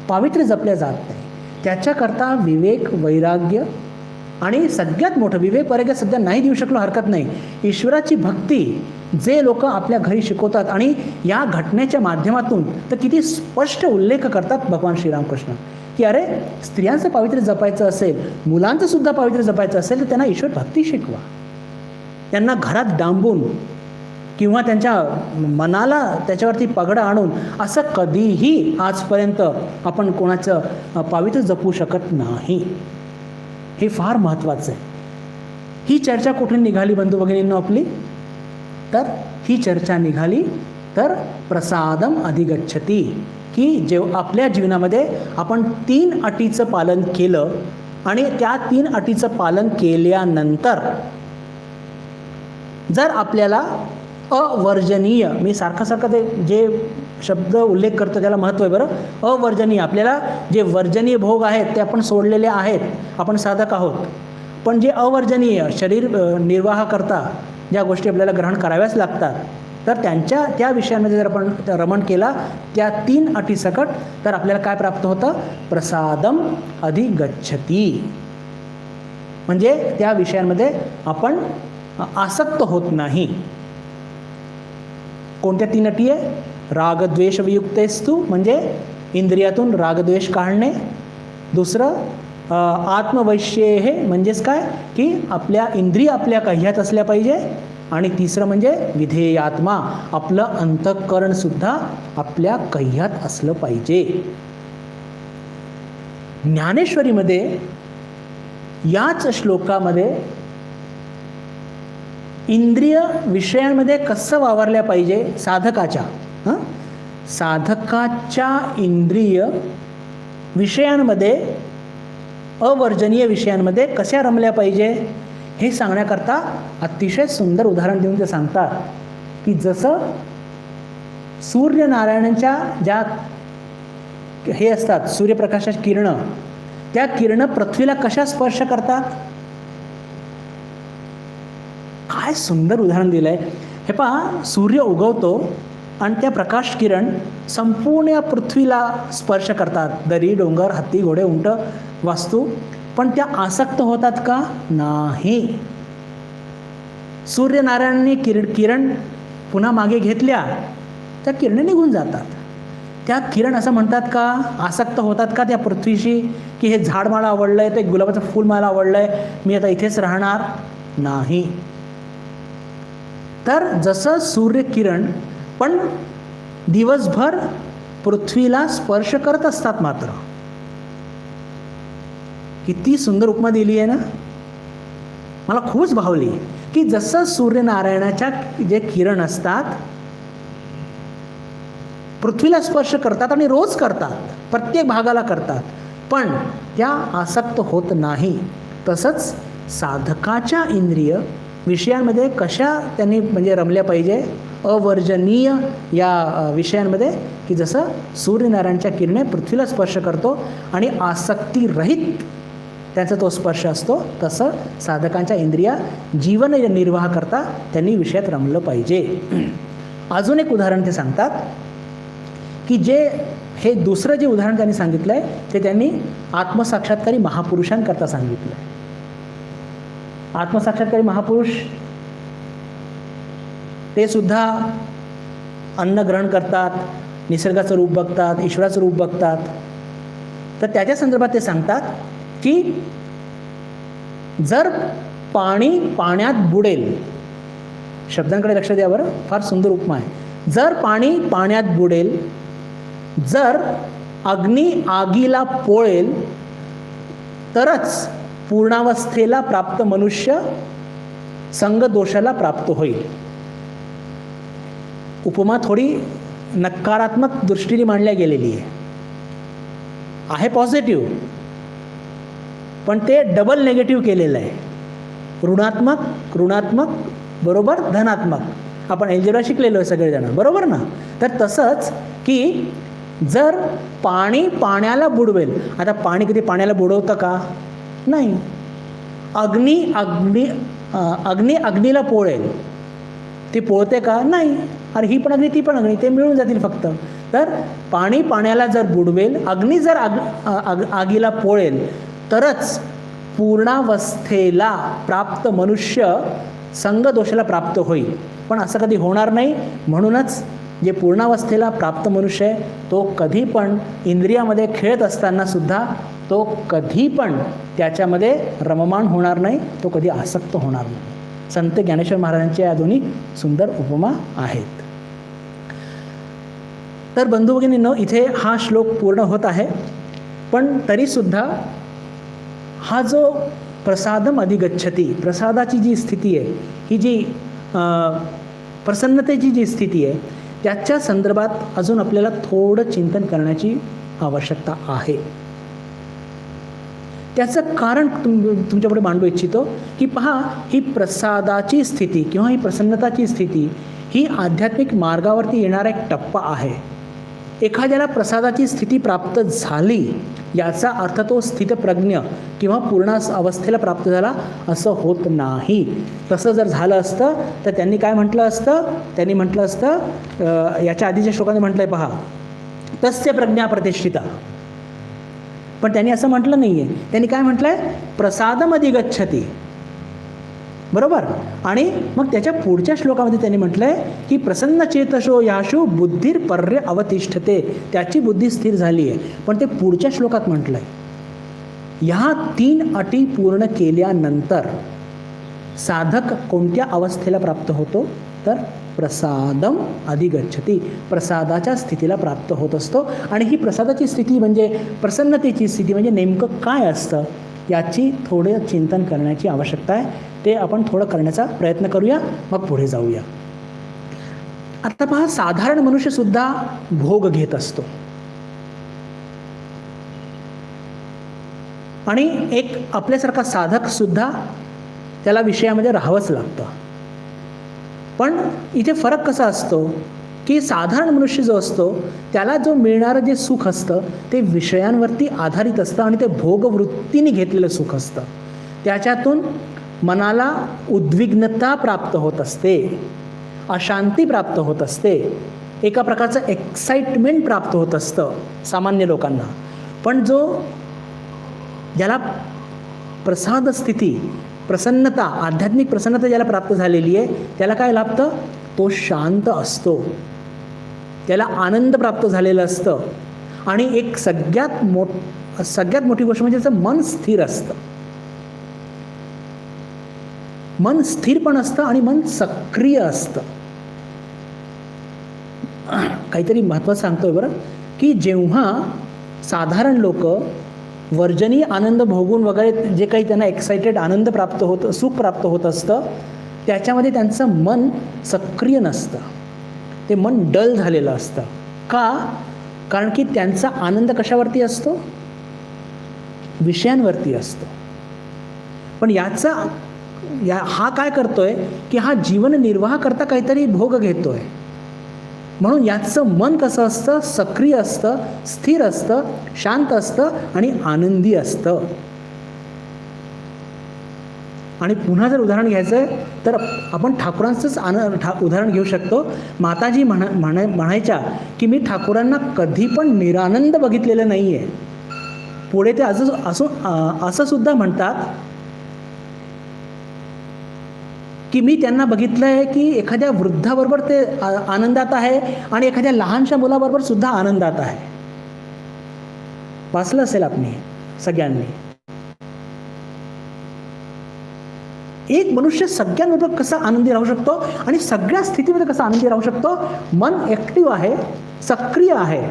पावित्र्य जपल्या जात नाही. त्याच्याकरता विवेक, वैराग्य आणि सगळ्यात मोठं विवेक वैराग्य सध्या नाही देऊ शकलो हरकत नाही, ईश्वराची भक्ती जे लोक आपल्या घरी शिकवतात. आणि या घटनेच्या माध्यमातून तर किती स्पष्ट उल्लेख करतात भगवान श्रीरामकृष्ण की अरे स्त्रियांचं पावित्र्य जपायचं असेल, मुलांचं सुद्धा पावित्र्य जपायचं असेल तर त्यांना ईश्वर भक्ती शिकवा. त्यांना घरात डांबून किंवा त्यांच्या मनाला त्याच्यावरती पगडा आणून असं कधीही आजपर्यंत आपण कोणाचं पावित्र्य जपू शकत नाही. हे फार महत्त्वाचं आहे. ही चर्चा कुठे निघाली बंधू भगिनींनो आपली? तर ही चर्चा निघाली तर प्रसादम अधिगच्छती, की जेव्हा आपल्या जीवनामध्ये आपण 3 अटीचं पालन केलं आणि त्या 3 अटीचं पालन केल्यानंतर जर आपल्याला अवर्जनीय, मी सारखं ते जे शब्द उल्लेख करतो त्याला महत्त्व आहे बरं, अवर्जनीय, आपल्याला जे वर्जनीय भोग आहेत ते आपण सोडलेले आहेत, आपण साधक आहोत. पण जे अवर्जनीय शरीर निर्वाह करता ज्या गोष्टी आपल्याला ग्रहण कराव्याच लागतात, तर त्या विषयांमध्ये जर आपण रमण केला त्या 3 अटीसकट, तर आपल्याला काय प्राप्त होतं? प्रसादम अधिगच्छती. म्हणजे त्या विषयांमध्ये आपण आसक्त होत नाही. कोणत्या 3 अटी आहे? रागद्वेष वियुक्तेस्तु, म्हणजे इंद्रियातून रागद्वेष काढणे. दुसरं आत्मवैश्येहे, म्हणजेच काय की आपल्या इंद्रिय आपल्या कह्यात असल्या पाहिजे. आणि तिसरं म्हणजे विधेयात्मा, आपलं अंतःकरणसुद्धा आपल्या कह्यात असलं पाहिजे. ज्ञानेश्वरीमध्ये याच श्लोकामध्ये इंद्रिय विषयांमध्ये कसं वावरल्या पाहिजे साधकाच्या इंद्रिय विषयांमध्ये, अवर्जनीय विषयांमध्ये कशा रमल्या पाहिजे हे सांगण्याकरता अतिशय सुंदर उदाहरण देऊन ते सांगतात की जसं सूर्यनारायणांच्या ज्या हे असतात सूर्यप्रकाशाची किरणं, त्या किरणं पृथ्वीला कशा स्पर्श करतात. काय सुंदर उदाहरण दिलं आहे. हे पहा, सूर्य उगवतो आणि त्या प्रकाश किरण संपूर्ण या पृथ्वीला स्पर्श करतात, दरी, डोंगर, हत्ती, घोडे, उंट, वास्तू. पण त्या आसक्त होतात का? नाही. सूर्यनारायणांनी किरण पुन्हा मागे घेतल्या, त्या किरणे निघून जातात. त्या किरण असं म्हणतात का, आसक्त होतात का त्या पृथ्वीशी की हे झाड मला आवडलं आहे, ते गुलाबाचं फूल मला आवडलं आहे, मी आता इथेच राहणार? नाही. तर जसं सूर्यकिरण पण दिवसभर पृथ्वीला स्पर्श करत असतात, मात्र किती सुंदर उपमा दिली आहे ना, मला खूपच भावली. की जसं सूर्यनारायणाच्या जे किरण असतात पृथ्वीला स्पर्श करतात आणि रोज करतात, प्रत्येक भागाला करतात, पण त्या आसक्त होत नाही. तसंच साधकाच्या इंद्रिय विषयांमध्ये कशा त्यांनी म्हणजे रमल्या पाहिजे, अवर्जनीय या विषयांमध्ये, की जसं सूर्यनारायणच्या किरणे पृथ्वीला स्पर्श करतो आणि आसक्तीरहित त्यांचा तो स्पर्श असतो, तसं साधकांच्या इंद्रिया जीवन निर्वाह करता त्यांनी विषयात रमलं पाहिजे. अजून एक उदाहरण ते सांगतात की हे दुसरं जे उदाहरण त्यांनी सांगितलं आहे ते त्यांनी आत्मसाक्षात्कारी महापुरुषांकरता सांगितलं आहे. आत्मसाक्षात्कारी महापुरुष ते सुद्धा अन्न ग्रहण करतात, निसर्गाचं रूप बघतात, ईश्वराचं रूप बघतात. तर त्याच्या संदर्भात ते सांगतात की जर पाणी पाण्यात बुडेल. शब्दांकडे लक्ष द्या बरं, फार सुंदर उपमा आहे. जर पाणी पाण्यात बुडेल, जर अग्नी आगीला पोळेल, तरच पूर्णावस्थेला प्राप्त मनुष्य संगदोषाला प्राप्त होईल. उपमा थोडी नकारात्मक दृष्टीने मांडल्या गेलेली आहे पॉझिटिव्ह, पण ते डबल नेगेटिव्ह केलेलं आहे. ऋणात्मक बरोबर धनात्मक. आपण अल्जेब्रा शिकलेलो आहे सगळेजण, बरोबर ना. तर तसंच की जर पाणी पाण्याला बुडवेल, आता पाणी कधी पाण्याला बुडवतं का? नाही. अग्नी अग्नीला पोळेल, ती पोळते का? नाही. अरे ही पण अग्नी ती पण अग्नी, ते मिळून जातील फक्त. तर पाणी पाण्याला जर बुडवेल, अग्नी जर आगीला पोळेल, तरच पूर्णावस्थेला प्राप्त मनुष्य संगदोषाला प्राप्त होईल. पण असं कधी होणार नाही. म्हणूनच जे पूर्णावस्थेला प्राप्त मनुष्य आहे तो कधी पण इंद्रियामध्ये खेळत असताना सुद्धा तो कधी पण त्याच्यामध्ये रममाण होणार नाही, तो कधी आसक्त होणार नाही. संत ज्ञानेश्वर महाराजांच्या या दोन्ही सुंदर उपमा आहेत. तर बंधू भगिनींनो, इथे हा श्लोक पूर्ण होत आहे. पण तरीसुद्धा हा जो प्रसादम अधिगच्छति, प्रसादाची जी स्थिती आहे, ही जी प्रसन्नतेची जी स्थिती आहे, त्याच्या संदर्भात अजून आपल्याला थोडं चिंतन करण्याची आवश्यकता आहे. त्याचं कारण तुमच्यापुढे मांडू इच्छितो की पहा, ही प्रसादाची स्थिती किंवा ही प्रसन्नताची स्थिती ही आध्यात्मिक मार्गावरती येणारा एक टप्पा आहे. एखाद्याला प्रसादाची स्थिती प्राप्त झाली याचा अर्थ तो स्थितप्रज्ञ किंवा पूर्ण अवस्थेला प्राप्त झाला असं होत नाही. तसं जर झालं असतं तर त्यांनी काय म्हटलं असतं? त्यांनी म्हटलं असतं, याच्या आधीच्या श्लोकाने म्हटलंय पहा, तस्य प्रज्ञा प्रतिष्ठिता. पण त्यांनी असं म्हटलं नाही आहे. त्यांनी काय म्हटलं आहे? प्रसादम अधिगच्छति, बरोबर. आणि मग त्याच्या पुढच्या श्लोकामध्ये त्यांनी म्हटलं आहे की प्रसन्न चेतशो याशु बुद्धीर पर्य अवतिष्ठते, त्याची बुद्धी स्थिर झाली आहे. पण ते पुढच्या श्लोकात म्हटलं आहे, ह्या 3 अटी पूर्ण केल्यानंतर साधक कोणत्या अवस्थेला प्राप्त होतो? तर प्रसादम अधिगच्छति, प्रसादाच्या स्थितीला प्राप्त होत असतो. आणि ही प्रसादाची स्थिती म्हणजे प्रसन्नतेची स्थिती म्हणजे नेमकं काय असतं याची थोडं चिंतन करण्याची आवश्यकता आहे. ते आपण थोडं करण्याचा प्रयत्न करूया, मग पुढे जाऊया. आता पहा, साधारण मनुष्यसुद्धा भोग घेत असतो आणि एक आपल्यासारखा साधकसुद्धा त्याला विषयामध्ये राहावंच लागतं. पण इथे फरक कसा असतो की साधारण मनुष्य जो असतो त्याला जो मिळणारं जे सुख असतं ते विषयांवरती आधारित असतं आणि ते भोगवृत्तीने घेतलेलं सुख असतं. त्याच्यातून मनाला उद्विग्नता प्राप्त होत असते, अशांती प्राप्त होत असते, एका प्रकारचं एक्साइटमेंट प्राप्त होत असतं सामान्य लोकांना. पण ज्याला प्रसाद स्थिती, प्रसन्नता, आध्यात्मिक प्रसन्नता ज्याला प्राप्त झालेली आहे त्याला काय लाभतं? तो शांत असतो, त्याला आनंद प्राप्त झालेलं असतं. आणि एक सगळ्यात मोठी गोष्ट म्हणजे त्याचं मन स्थिर असतं. मन स्थिर पण असतं आणि मन सक्रिय असतं. काहीतरी महत्त्वाचं सांगतोय बरं, की जेव्हा साधारण लोक वर्जनीय आनंद भोगून वगैरे जे काही त्यांना एक्साइटेड आनंद प्राप्त होतं, सुख प्राप्त होत असतं, त्याच्यामध्ये त्यांचं मन सक्रिय नसतं, ते मन डल झालेलं असतं. का? कारण की त्यांचा आनंद कशावरती असतो? विषयांवरती असतो. पण हा काय करतोय की हा जीवन निर्वाह करता काहीतरी भोग घेतोय. म्हणून याचं मन कसं असतं? सक्रिय असतं, स्थिर असतं, शांत असतं आणि आनंदी असतं. आणि पुन्हा जर उदाहरण घ्यायचं आहे तर आपण ठाकूरांचंच उदाहरण घेऊ शकतो. माताजी म्हणायच्या की मी ठाकूरांना कधी पण निरानंद बघितलेलं नाही आहे. पुढे ते असं सुद्धा म्हणतात की मी त्यांना बघितलं आहे की एखाद्या वृद्धाबरोबर ते आनंदात आहे आणि एखाद्या लहानशा मुलाबरोबर सुद्धा आनंदात आहे. वाचलं असेल आपण सगळ्यांनी. एक मनुष्य सगळ्यांबरोबर कसा आनंदी राहू शकतो आणि सगळ्या स्थितीमध्ये कसा आनंदी राहू शकतो. मन ॲक्टिव्ह आहे, सक्रिय आहे,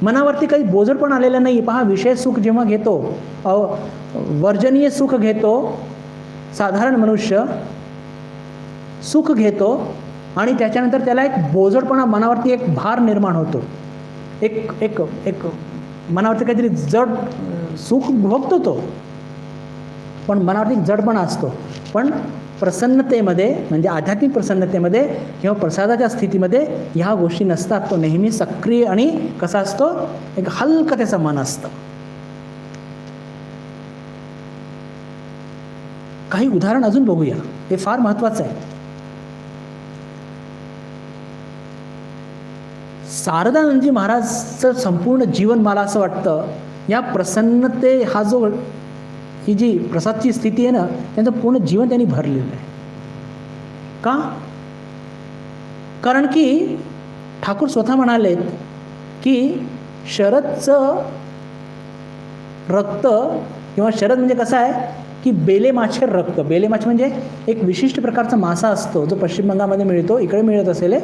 मनावरती काही बोजडपण आलेलं नाही. पहा, विषय सुख जेव्हा घेतो, वर्जनीय सुख घेतो, साधारण मनुष्य सुख घेतो आणि त्याच्यानंतर त्याला एक बोजडपणा, मनावरती एक भार निर्माण होतो, एक एक एक मनावरती काहीतरी जड सुख भोगतो तो, पण मनावरती जडपणा असतो. पण प्रसन्नतेमध्ये, म्हणजे आध्यात्मिक प्रसन्नतेमध्ये किंवा प्रसादाच्या स्थितीमध्ये ह्या गोष्टी नसतात. तो नेहमी सक्रिय आणि कसा असतो, एक हलकं त्याचं मन असतं. काही उदाहरण अजून बघूया, हे फार महत्त्वाचं आहे. शारदानंदजी महाराजचं संपूर्ण जीवन, मला असं वाटतं, या प्रसन्नते, हा जो, ही जी प्रसादची स्थिती आहे ना, त्यांचं पूर्ण जीवन त्यांनी भरलेलं आहे. का? कारण की ठाकूर स्वतः म्हणालेत की शरदचं रक्त, किंवा शरद म्हणजे कसं आहे की बेलेमाछेर रक्त. बेलेमाछ म्हणजे एक विशिष्ट प्रकारचा मासा असतो जो पश्चिम बंगालमध्ये मिळतो, इकडे मिळत असेल.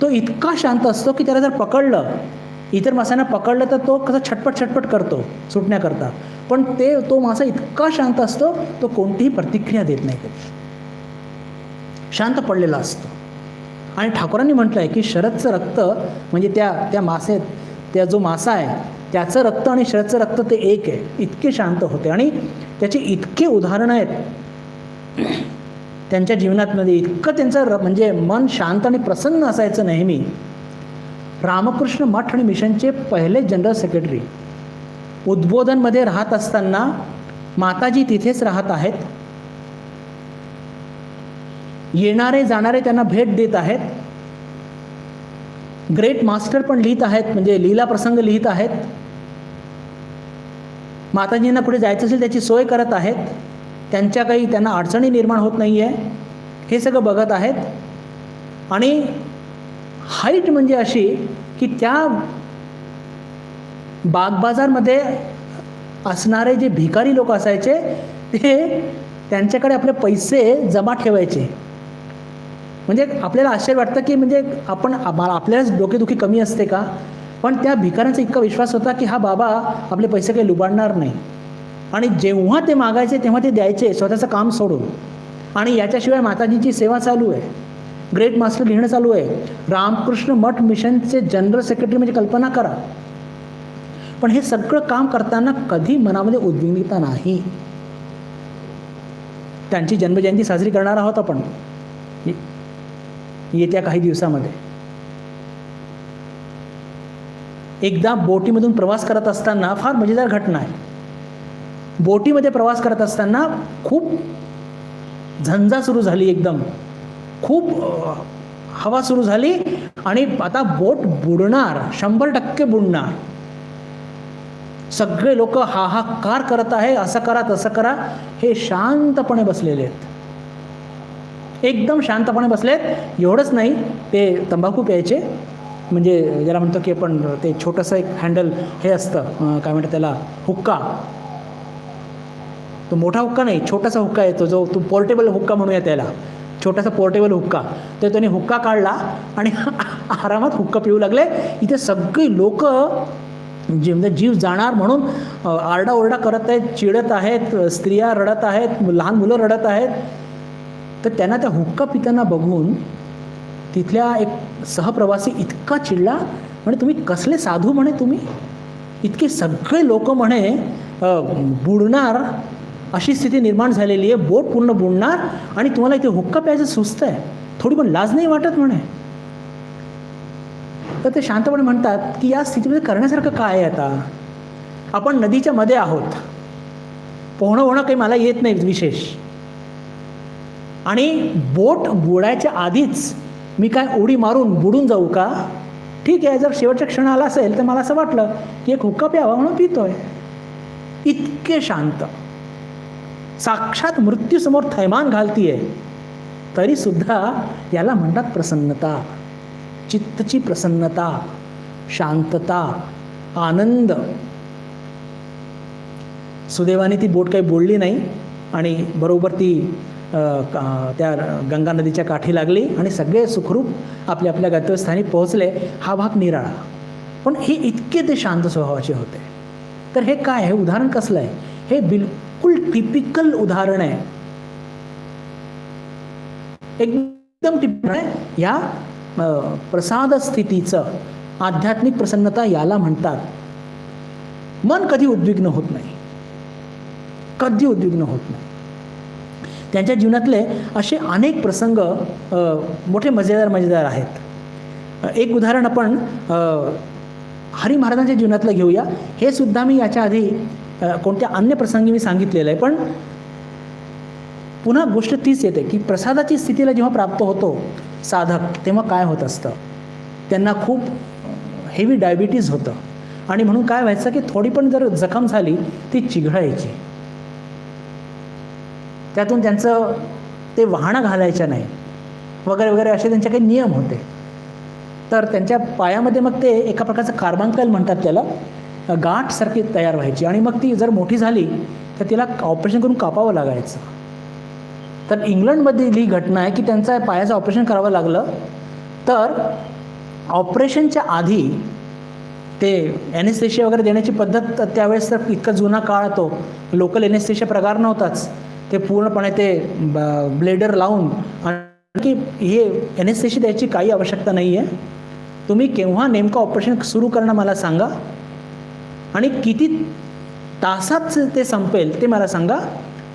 तो इतका शांत असतो की त्याला जर पकडलं, इतर माशांना पकडलं तर तो कसा छटपट छटपट करतो सुटण्याकरता, पण तो मासा इतका शांत असतो, तो कोणतीही प्रतिक्रिया देत नाही, शांत पडलेला असतो. आणि ठाकूरांनी म्हटलं आहे की शरदचं रक्त म्हणजे त्या जो मासा आहे त्याचं रक्त आणि शरदचं रक्त ते एक आहे, इतके शांत होते. आणि त्याची इतके उदाहरणं आहेत त्यांच्या जीवनातमध्ये, इतकं त्यांचं म्हणजे मन शांत आणि प्रसन्न असायचं नेहमी. रामकृष्ण मठ आणि मिशनचे पहिले जनरल सेक्रेटरी उद्बोधनमध्ये राहत असताना माताजी तिथेच राहत आहेत, येणारे जाणारे त्यांना भेट देत आहेत, ग्रेट मास्टर पण लिहित आहेत, म्हणजे लीला प्रसंग लिहित आहेत, माताजींना कुठे जायचं असेल त्याची सोय करत आहेत, त्यांना अडचणी निर्माण होत नाही आहे, हे सगळं बघत आहेत. आणि हाईट म्हणजे अशी की त्या बागबाजारमध्ये असणारे जे भिकारी लोक असायचे ते त्यांच्याकडे आपले पैसे जमा ठेवायचे. म्हणजे आपल्याला आश्चर्य वाटतं की म्हणजे आपल्यालाच डोकेदुखी कमी असते का, पण त्या भिकाऱ्यांचा इतका विश्वास होता की हा बाबा आपले पैसे काही लुबाडणार नाही. आणि जेव्हा ते मागायचे तेव्हा ते द्यायचे, स्वतःचं काम सोडून. आणि याच्याशिवाय माताजींची सेवा चालू आहे, ग्रेट मास्टर लिहिणं चालू आहे, रामकृष्ण मठ मिशनचे जनरल सेक्रेटरी, म्हणजे कल्पना करा. पण हे सगळं काम करताना कधी मनामध्ये उद्विग्नता नाही. त्यांची जन्मजयंती साजरी करणार आहोत आपण येत्या काही दिवसामध्ये. एकदा बोटीमधून प्रवास करत असताना, फार मजेदार घटना आहे. बोटीमध्ये प्रवास करत असताना खूप झंझा सुरू झाली, एकदम खूप हवा सुरू झाली आणि आता बोट बुडणार, 100% बुडणार. सगळे लोक हाहाकार करत आहे, असं करा तसं करा. हे शांतपणे बसलेले आहेत, एकदम शांतपणे बसलेत. एवढंच नाही, ते तंबाखू प्यायचे, म्हणजे ज्याला म्हणतो की आपण ते छोटंसं एक हँडल हे असतं, काय म्हणतात त्याला, हुक्का. तो मोठा हुक्का नाही, छोटासा हुक्का येतो, जो तो पोर्टेबल हुक्का म्हणूया त्याला, छोटासा पोर्टेबल हुक्का. तर त्याने हुक्का काढला आणि आरामात हुक्का पिऊ लागले. इथे सगळी लोक म्हणजे जीव जाणार म्हणून आरडाओरडा करत आहेत, चिडत आहेत, स्त्रिया रडत आहेत, लहान मुलं रडत आहेत. तर त्यांना त्या हुक्का पिताना बघून तिथल्या एक सहप्रवासी इतका चिडला, म्हणे तुम्ही कसले साधू, म्हणे तुम्ही, इतके सगळे लोक म्हणे बुडणार, अशी स्थिती निर्माण झालेली आहे, बोट पूर्ण बुडणार आणि तुम्हाला इथे हुक्का प्यायचं सुस्त आहे, थोडी पण लाज नाही वाटत म्हणे. तर ते शांतपणे म्हणतात की या स्थितीमध्ये करण्यासारखं काय आहे. आता आपण नदीच्या मध्ये आहोत, पोहणं होणं काही मला येत नाही विशेष, आणि बोट बुडायच्या आधीच मी काय उडी मारून बुडून जाऊ का? ठीक आहे, जर शेवटच्या क्षण आला असेल तर मला असं वाटलं की एक हुक्का प्यावा म्हणून पितोय. इतके शांत, साक्षात मृत्यूसमोर थैमान घालतीये, तरी सुद्धा याला म्हणतात प्रसन्नता, चित्तची प्रसन्नता, शांतता, आनंद. सुदैवाने ती बोट काही बोलली नाही आणि बरोबर ती त्या गंगा नदीच्या काठी लागली आणि सगळे सुखरूप आपल्या आपल्या गंतव्यस्थानी पोहोचले. हा भाग निराळा. पण हे इतके ते शांत स्वभावाचे होते. तर हे काय, हे उदाहरण कसलं आहे? हे बिलकुल टिपिकल उदाहरण आहे, एकदम टिपिकल आहे ह्या प्रसाद स्थितीचं. आध्यात्मिक प्रसन्नता याला म्हणतात. मन कधी उद्विग्न होत नाही, कधी उद्विग्न होत नाही. त्यांच्या जीवनातले असे अनेक प्रसंग मोठे मजेदार आहेत. एक उदाहरण आपण हरी महाराजांच्या जीवनातलं घेऊया. हे सुद्धा मी याच्या आधी कोणत्या अन्य प्रसंगी मी सांगितलेलं आहे, पण पुन्हा गोष्ट तीच येते की प्रसादाची स्थितीला जेव्हा प्राप्त होतो साधक, तेव्हा काय होत असतं. त्यांना खूप हेवी डायबिटीज होतं आणि म्हणून काय व्हायचं की थोडी पण जर जखम झाली ती चिघळायची. त्यातून त्यांचं ते वाहनं घालायच्या नाही वगैरे वगैरे असे त्यांचे काही नियम होते. तर त्यांच्या पायामध्ये मग ते एका प्रकारचं कार्बंकल म्हणतात त्याला, गाठसारखी तयार व्हायची आणि मग ती जर मोठी झाली तर तिला ऑपरेशन करून कापावं लागायचं. तर इंग्लंडमधील ही घटना आहे की त्यांचा पायाचं ऑपरेशन करावं लागलं. तर ऑपरेशनच्या आधी ते ॲनेस्थेशिया वगैरे देण्याची पद्धत त्यावेळेस तर इतका जुना काळ, तो लोकल ॲनेस्थेशिया प्रकार नव्हताच. ते पूर्णपणे ते ब्लेडर लावून, की हे ॲनेस्थेशिया द्यायची काही आवश्यकता नाही आहे. तुम्ही केव्हा नेमकं ऑपरेशन सुरू करणं मला सांगा आणि किती तासात ते संपेल ते मला सांगा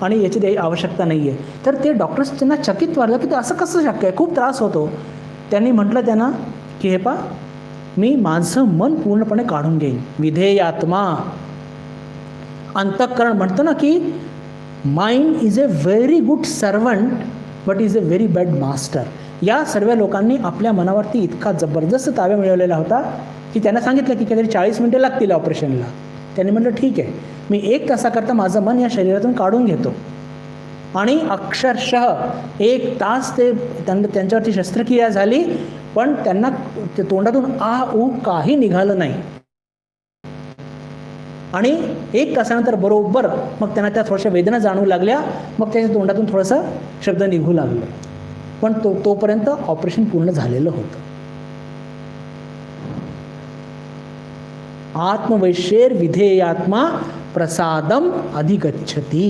आणि याची द्यायची आवश्यकता नाही आहे. तर ते डॉक्टर्स त्यांना चकित वाटलं की असं कसं शक्य आहे, खूप त्रास होतो. त्यांनी म्हटलं त्यांना की हे पा, मी माझं मन पूर्णपणे काढून घेईन. विधेयात्मा, अंतःकरण म्हणतं ना की mind is a very good servant but is a very bad master. या सर्व लोकांनी आपल्या मनावरती इतका जबरदस्त ताबा मिळवलेला होता की त्यांना सांगितलं की काहीतरी 40 मिनिटं लागतील ऑपरेशनला. त्यांनी म्हटलं ठीक आहे, मी 1 तासाकरता माझं मन या शरीरातून काढून घेतो. आणि अक्षरशः 1 तास ते त्यांच्यावरती शस्त्रक्रिया झाली, पण त्यांना ते तोंडातून आ ऊ काही निघालं नाही. आणि 1 तासानंतर बरोबर मग त्यांना त्या थोड्याशा वेदना जाणवू लागल्या. मग त्याच्या तोंडातून थोडंसं शब्द निघू लागले, पण तोपर्यंत ऑपरेशन पूर्ण झालेलं होतं. आत्मवैशेर विधेयात्मा प्रसादम अधिगच्छति.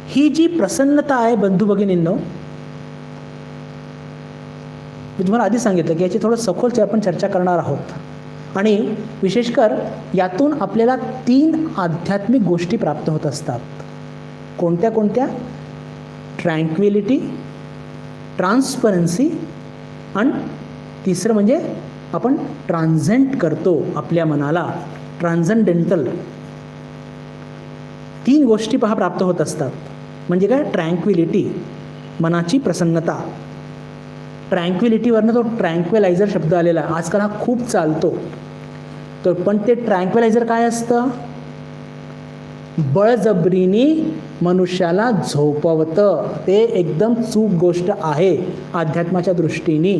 ही जी प्रसन्नता आहे बंधू भगिनींनो, मी तुम्हाला आधी सांगितलं की याची थोडं सखोल आपण चर्चा करणार आहोत. आणि विशेषकर यातून आपल्याला 3 आध्यात्मिक गोष्टी प्राप्त होत असतात. कोणत्या कोणत्या? ट्रँक्विलिटी, ट्रान्सपरन्सी आणि तिसरं म्हणजे आपण ट्रान्झेंट करतो आपल्या मनाला, ट्रान्झेंडेंटल. 3 गोष्टी प्राप्त होत असतात. म्हणजे काय? ट्रँक्विलिटी, मनाची प्रसन्नता. ट्रँक्विलिटीवरनं तो ट्रँक्विलायझर शब्द आलेला आहे. आजकाल हा खूप चालतो. तर पण ते ट्रँक्विलायझर काय असतं? बळजबरीने मनुष्याला झोपवतं. ते एकदम चूक गोष्ट आहे अध्यात्माच्या दृष्टीने.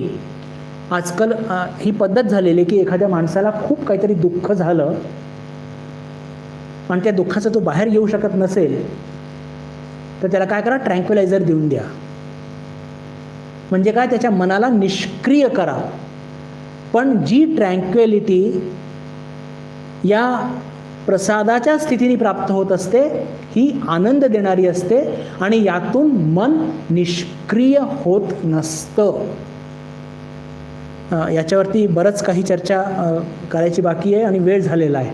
आजकाल ही पद्धत झालेली की एखाद्या माणसाला खूप काहीतरी दुःख झालं आणि त्या दुःखाचं तो बाहेर येऊ शकत नसेल तर त्याला काय करा? ट्रँक्विलायझर देऊन द्या. म्हणजे काय? त्याच्या मनाला निष्क्रिय करा. पण जी ट्रँक्विलिटी या प्रसादाच्या स्थितीने प्राप्त होत असते ही आनंद देणारी असते आणि यातून मन निष्क्रिय होत नसतं. याच्यावरती बरंच काही चर्चा करायची बाकी आहे आणि वेळ झालेला आहे,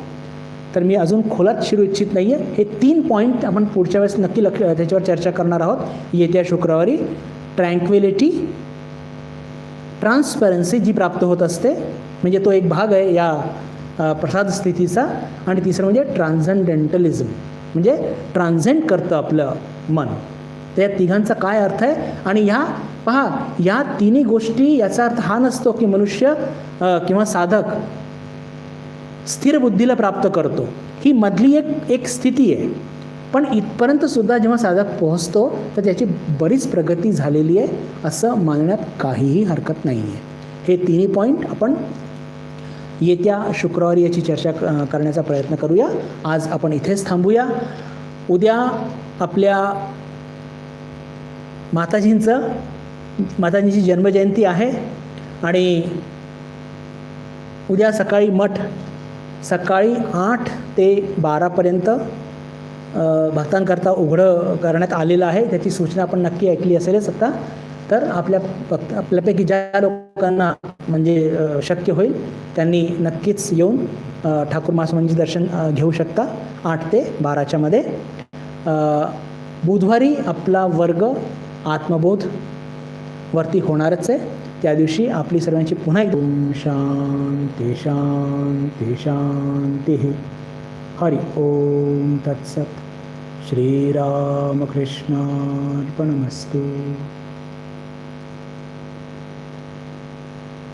तर मी अजून खोलात शिरू इच्छित नाही आहे. हे 3 पॉईंट आपण पुढच्या वेळेस नक्की त्याच्यावर चर्चा करणार आहोत येत्या शुक्रवारी. ट्रँक्विलिटी, ट्रान्सपरन्सी जी प्राप्त होत असते, म्हणजे तो एक भाग आहे या प्रसाद स्थितीचा. आणि तिसरं म्हणजे ट्रान्झेंडेंटलिझम, म्हणजे ट्रान्झेंड करतं आपलं मन. त्या तिघांचा काय अर्थ आहे? आणि ह्या पहा, या 3 गोष्टी, याचा अर्थ हा नसतो की मनुष्य किंवा साधक स्थिर बुद्धीला प्राप्त करतो. ही मधली एक स्थिती आहे. पण इथपर्यंत सुद्धा जेव्हा साधक पोहोचतो तर त्याची बरीच प्रगती झालेली आहे असं मानण्यात काहीही हरकत नाही आहे. हे 3 पॉईंट आपण येत्या शुक्रवारी याची चर्चा करण्याचा प्रयत्न करूया. आज आपण इथेच थांबूया. उद्या आपल्या माताजींची जन्मजयंती आहे आणि उद्या सकाळी मठ सकाळी 8 ते 12पर्यंत भक्तांकरता उघडं करण्यात आलेलं आहे. त्याची सूचना आपण नक्की ऐकली असेलच आता. तर आपल्यापैकी ज्या लोकांना म्हणजे शक्य होईल त्यांनी नक्कीच येऊन ठाकूर महास्वामींचे दर्शन घेऊ शकता 8 ते 12च्या मध्ये. बुधवारी आपला वर्ग आत्मबोध वरती होणारच आहे. त्या दिवशी आपली सर्वांची पुन्हा एक शांती शांती शांती. हरि ओम तत्सत. श्रीरामकृष्णार्पणमस्तु.